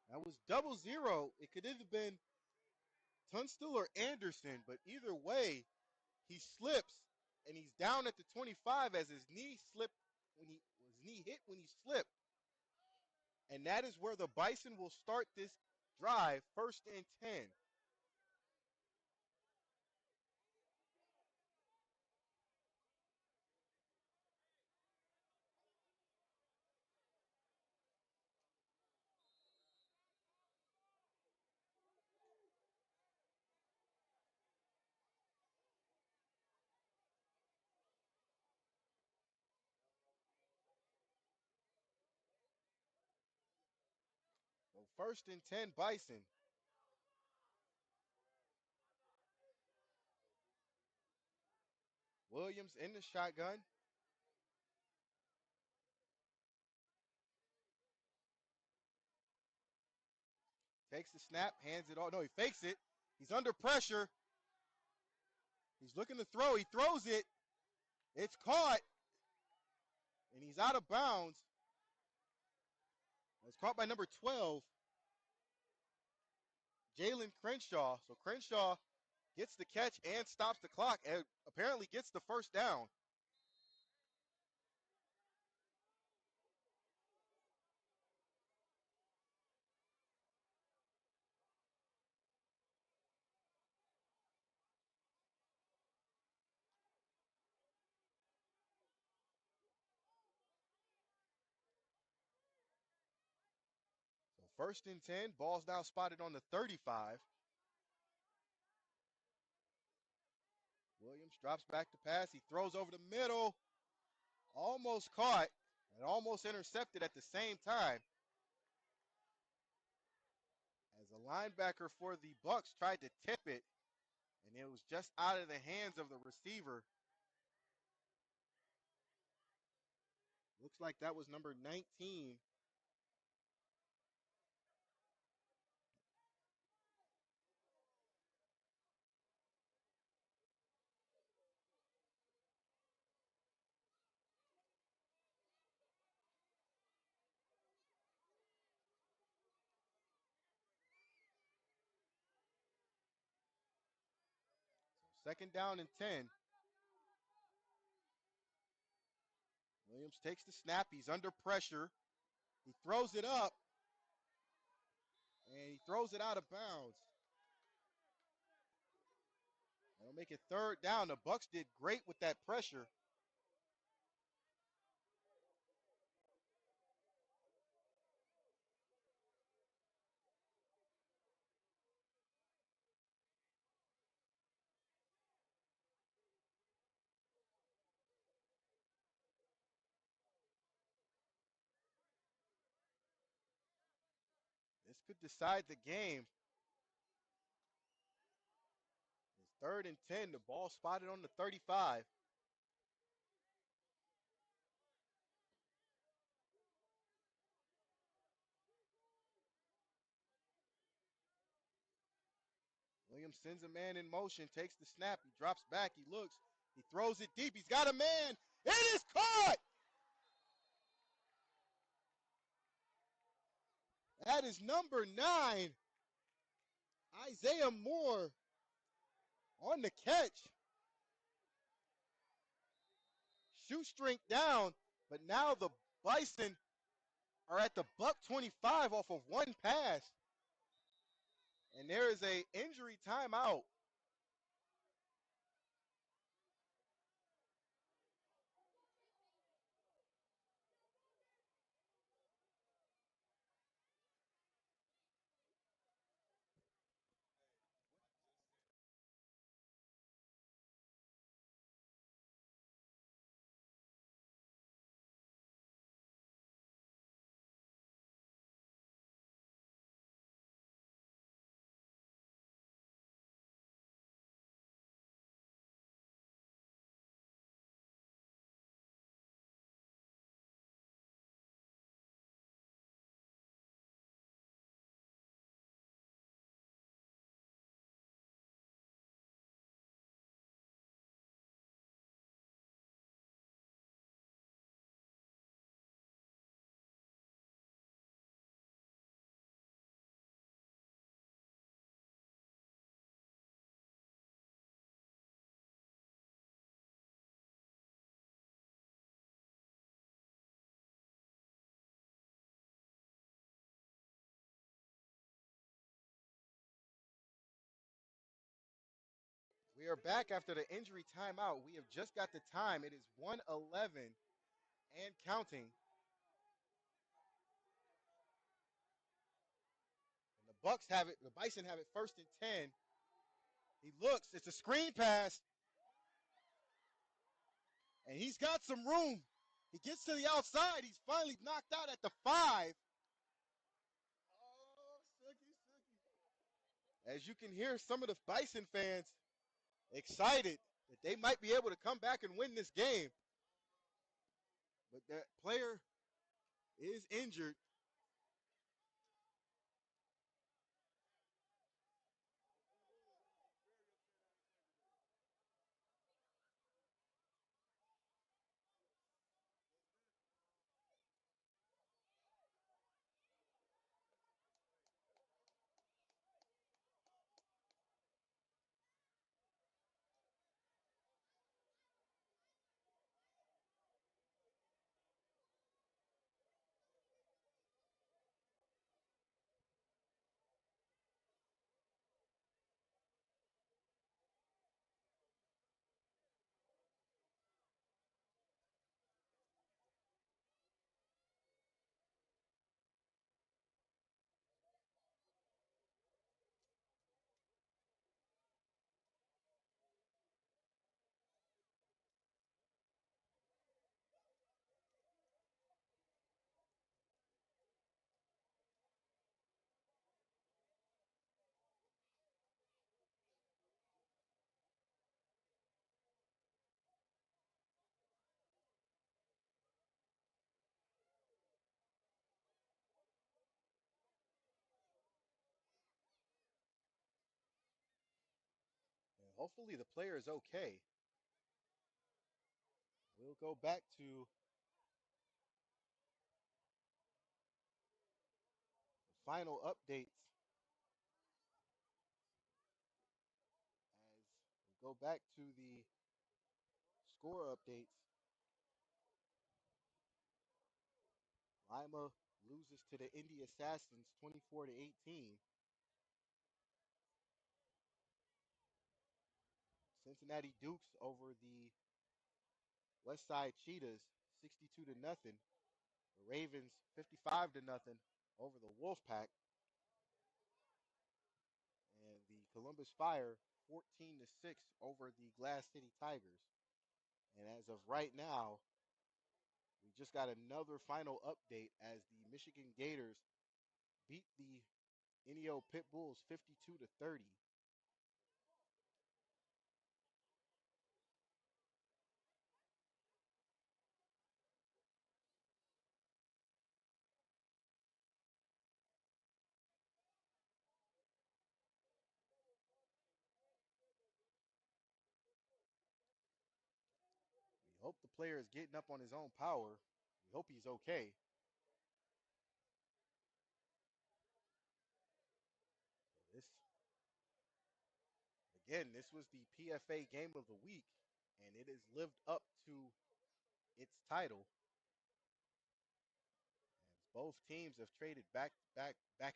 That was 0-0. It could have been Tunstall or Anderson, but either way, he slips, and he's down at the 25 as his knee slipped when his knee hit when he slipped. And that is where the Bison will start this drive, 1st and 10. So 1st and 10, Bison. Williams in the shotgun. Takes the snap, hands it off. No, he fakes it. He's under pressure. He's looking to throw. He throws it. It's caught. And he's out of bounds. It's caught by number 12, Jalen Crenshaw. So Crenshaw gets the catch and stops the clock and apparently gets the 1st down. First and 10. Ball's now spotted on the 35. Williams drops back to pass. He throws over the middle. Almost caught and almost intercepted at the same time. As a linebacker for the Bucs tried to tip it, and it was just out of the hands of the receiver. Looks like that was number 19. Second down and 10. Williams takes the snap. He's under pressure. He throws it up, and he throws it out of bounds. That'll make it third down. The Bucs did great with that pressure. This could decide the game. It's third and 10. The ball spotted on the 35. Williams sends a man in motion, takes the snap. He drops back. He looks. He throws it deep. He's got a man. It is caught. That is number 9, Isaiah Moore, on the catch. Shoestring down, but now the Bison are at the Buck 25 off of one pass. And there is a injury timeout. We are back after the injury timeout. We have just got the time. It is 1:11 and counting. And the Bucs have it. The Bison have it first and 10. He looks. It's a screen pass. And he's got some room. He gets to the outside. He's finally knocked out at the 5. Oh, Sookie. As you can hear, some of the Bison fans excited that they might be able to come back and win this game. But that player is injured. Hopefully the player is okay. We'll go back to the final updates as we go back to the score updates. Lima loses to the Indy Assassins 24 to 18. Cincinnati Dukes over the West Side Cheetahs 62 to nothing. The Ravens 55 to nothing over the Wolfpack. And the Columbus Fire 14 to 6 over the Glass City Tigers. And as of right now, we just got another final update as the Michigan Gators beat the Indio Pit Bulls 52 to 30. We hope the player is getting up on his own power. We hope he's okay. This again, this was the PFA game of the week, and it has lived up to its title. As both teams have traded back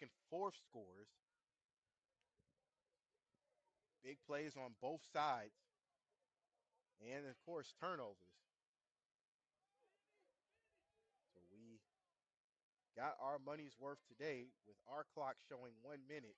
and forth scores, big plays on both sides, and of course turnovers. So we got our money's worth today with our clock showing 1 minute.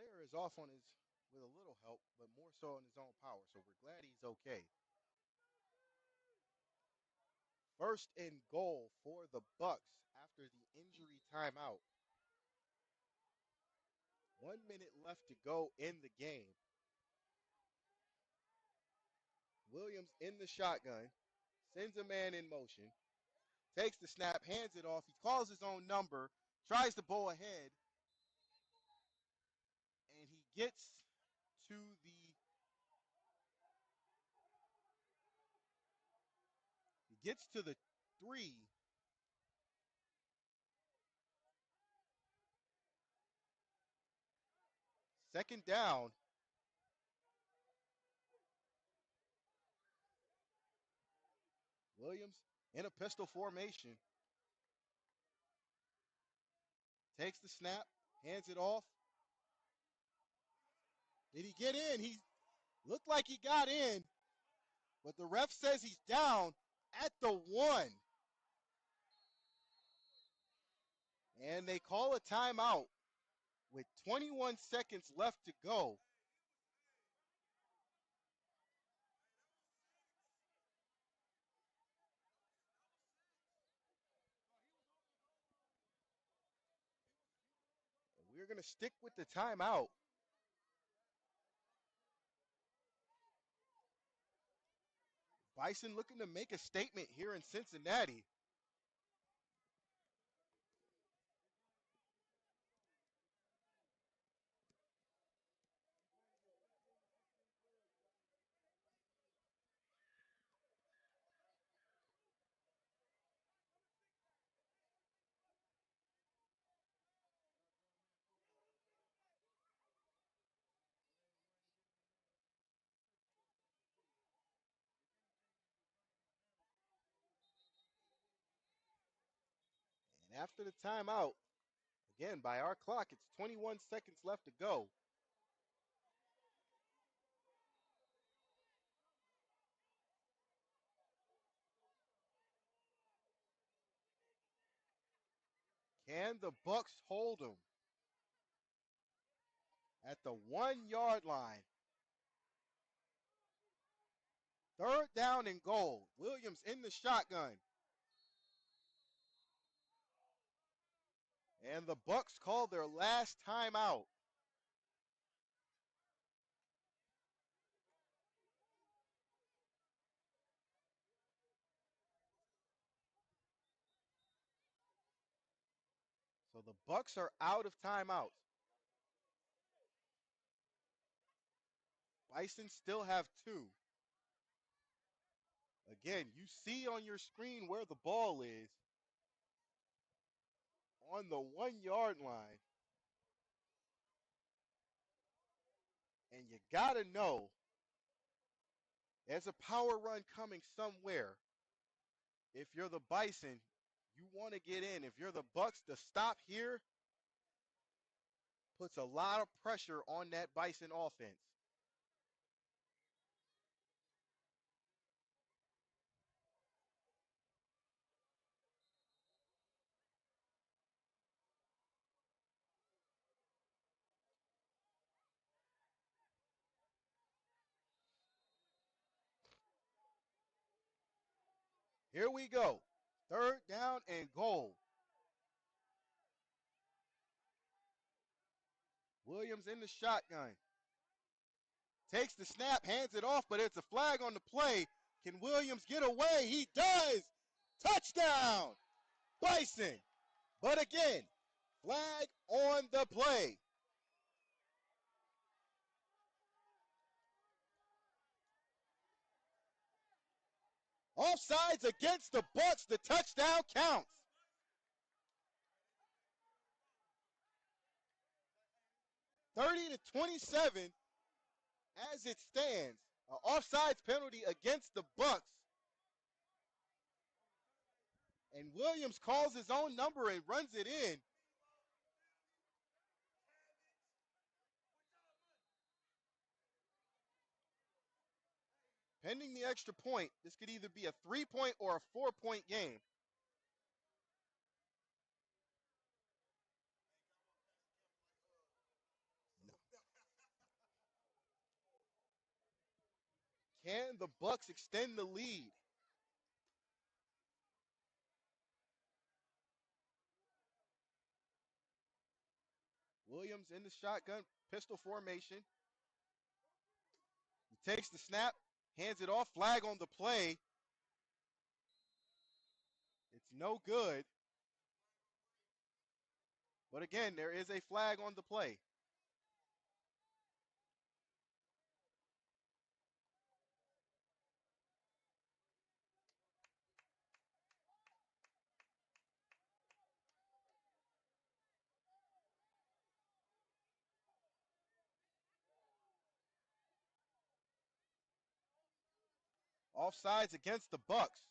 Player is off on his with a little help, but more so on his own power. So we're glad he's okay. First and goal for the Bucs after the injury timeout. 1 minute left to go in the game. Williams in the shotgun, sends a man in motion, takes the snap, hands it off. He calls his own number, tries to bow ahead, and to the he gets to the 3. Second down. Williams in a pistol formation, takes the snap, hands it off. Did he get in? He looked like he got in, but the ref says he's down at the 1. And they call a timeout with 21 seconds left to go. We're going to stick with the timeout. Bison looking to make a statement here in Cincinnati. And after the timeout, again, by our clock, it's 21 seconds left to go. Can the Bucs hold them at the 1-yard line? Third down and goal. Williams in the shotgun. And the Bucs call their last timeout. So the Bucs are out of timeouts. Bison still have 2. Again, you see on your screen where the ball is on the 1-yard line. And you got to know there's a power run coming somewhere. If you're the Bison, you want to get in. If you're the Bucs, the stop here puts a lot of pressure on that Bison offense. Here we go. Third down and goal. Williams in the shotgun. Takes the snap, hands it off, but it's a flag on the play. Can Williams get away? He does. Touchdown, Bison. But again, flag on the play. Offsides against the Bucs. The touchdown counts. 30-27 as it stands. An offsides penalty against the Bucs. And Williams calls his own number and runs it in. Pending the extra point, this could either be a 3-point or a 4-point game. Can the Bucs extend the lead? Williams in the shotgun, pistol formation. He takes the snap, hands it off, flag on the play. It's no good. But again, there is a flag on the play. Offsides against the Bucs.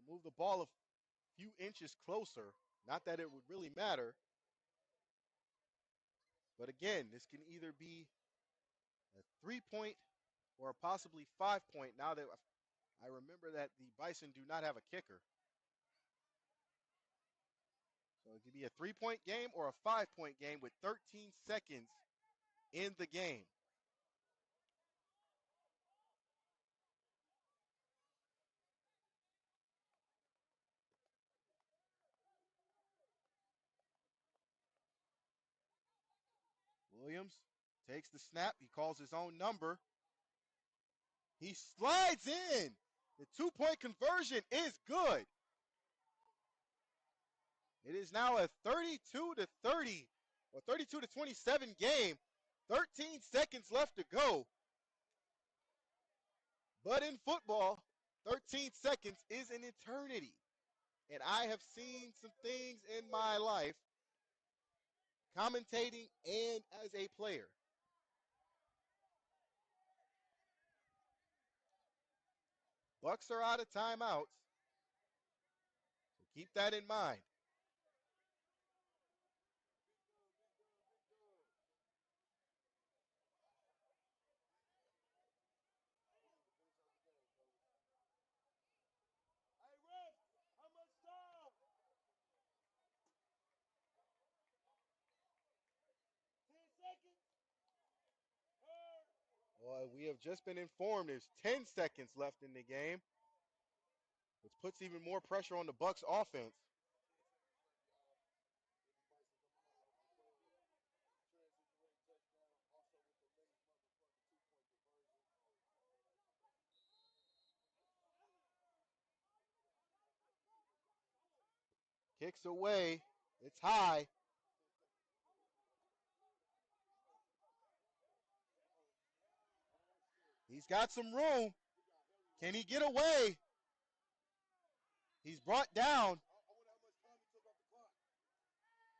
Move the ball a few inches closer. Not that it would really matter. But again, this can either be a 3-point or a possibly 5-point. Now that I remember that the Bison do not have a kicker. So it could be a 3-point game or a 5-point game with 13 seconds in the game. Williams takes the snap. He calls his own number. He slides in. The two-point conversion is good. It is now a 32-30 or 32-27 game. 13 seconds left to go. But in football, 13 seconds is an eternity. And I have seen some things in my life, commentating and as a player. Bucs are out of timeouts, so keep that in mind. Well, we have just been informed there's 10 seconds left in the game, which puts even more pressure on the Bucs offense. Kicks away. It's high. He's got some room. Can he get away? He's brought down.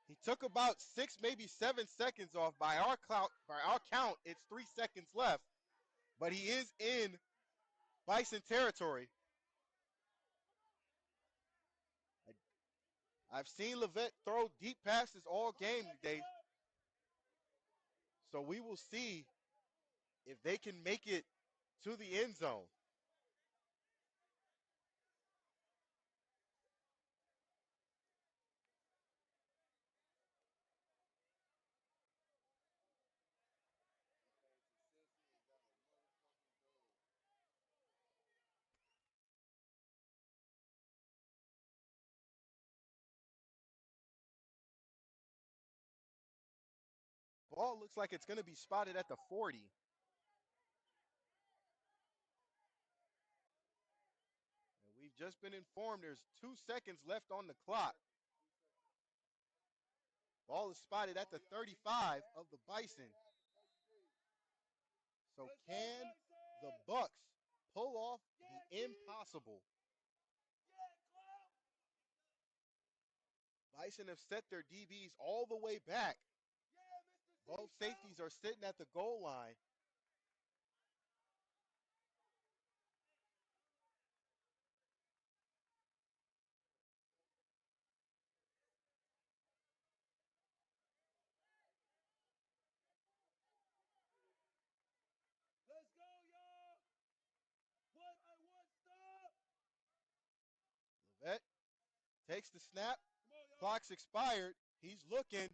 He took about 6, maybe 7 seconds off. By our count, it's 3 seconds left. But he is in Bison territory. I've seen Levet throw deep passes all game today. So we will see if they can make it to the end zone. Ball looks like it's going to be spotted at the 40. And we've just been informed there's 2 seconds left on the clock. Ball is spotted at the 35 of the Bison. So can the Bucs pull off the impossible? Bison have set their DBs all the way back. Both safeties are sitting at the goal line. Levet takes the snap. Clock's expired. He's looking.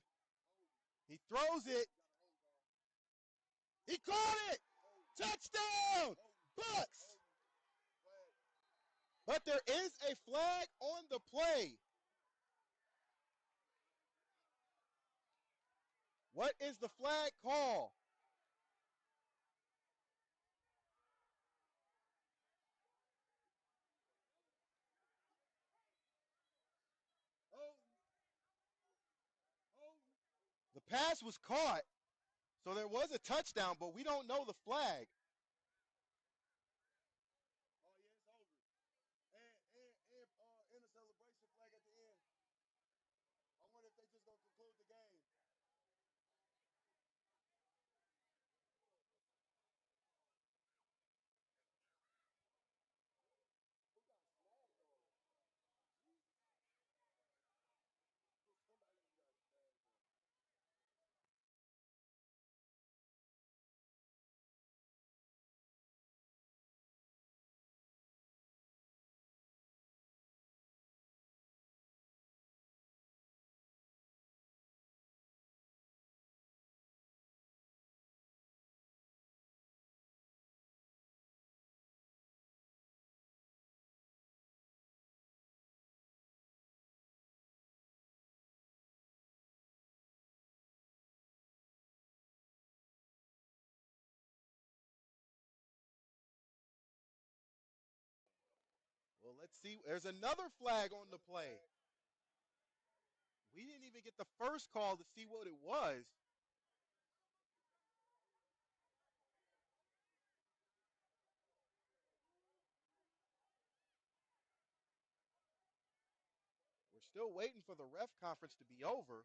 He throws it. He caught it. Touchdown, Bucs. But there is a flag on the play. What is the flag call? The pass was caught, so there was a touchdown, but we don't know the flag. Let's see. There's another flag on the play. We didn't even get the first call to see what it was. We're still waiting for the ref conference to be over.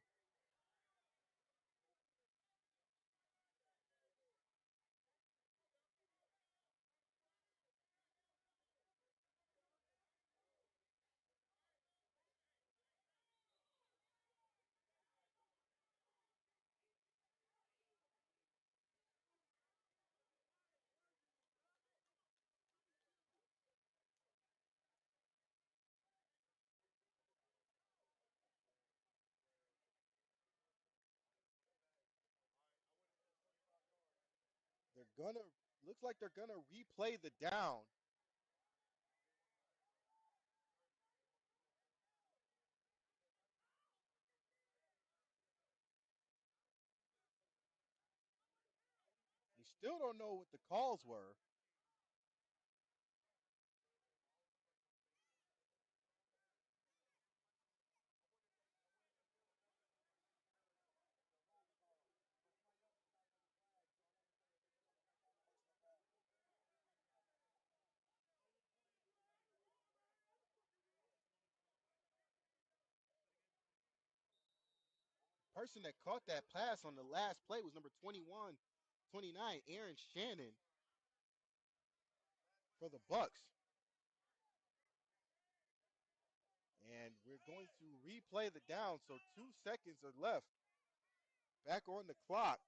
Looks like they're gonna replay the down. We still don't know what the calls were. The person that caught that pass on the last play was number 21, 29, Aaron Shannon for the Bucs. And we're going to replay the down, so 2 seconds are left. Back on the clock.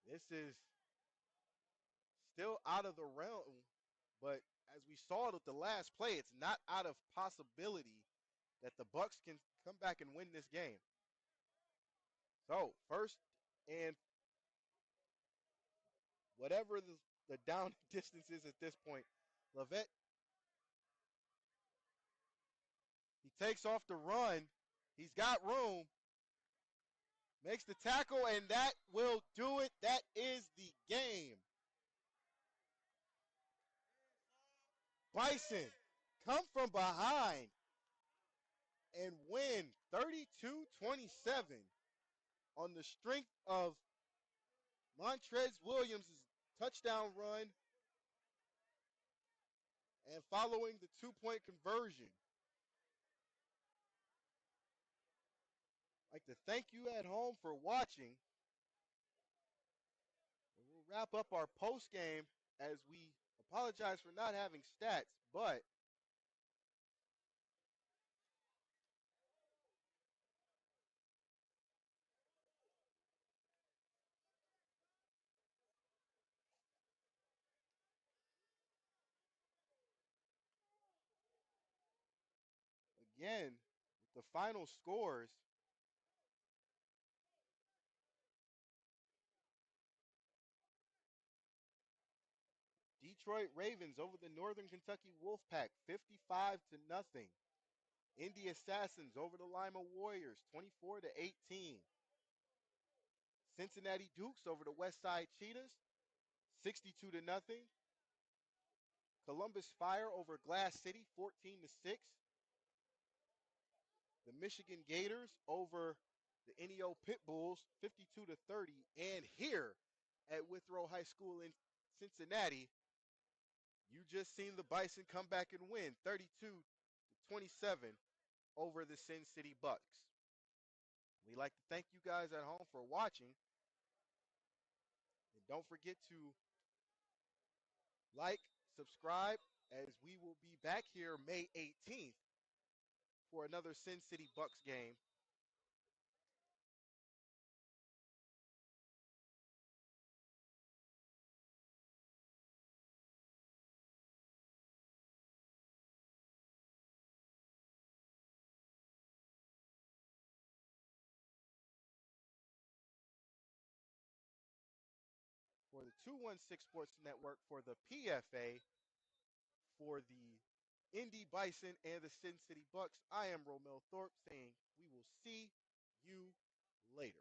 This is still out of the realm, but as we saw with the last play, it's not out of possibility that the Bucs can come back and win this game. So first and whatever the down distance is at this point, Levitt, he takes off the run. He's got room. Makes the tackle, and that will do it. That is the game. Bison come from behind and win 32-27 on the strength of Montrez Williams' touchdown run and following the 2-point conversion. I'd like to thank you at home for watching. And we'll wrap up our post game as we apologize for not having stats, but again, with the final scores, Detroit Ravens over the Northern Kentucky Wolfpack, 55-0. Indy Assassins over the Lima Warriors, 24-18. Cincinnati Dukes over the West Side Cheetahs, 62-0. Columbus Fire over Glass City, 14-6. The Michigan Gators over the NEO Pit Bulls, 52-30. And here at Withrow High School in Cincinnati, you just seen the Bison come back and win 32-27 over the Sin City Bucs. We'd like to thank you guys at home for watching. And don't forget to like, subscribe, as we will be back here May 18th for another Sin City Bucs game. For the 216 Sports Network, for the PFA, for the Indy Bison and the Sin City Bucs, I am Romel Thorpe saying we will see you later.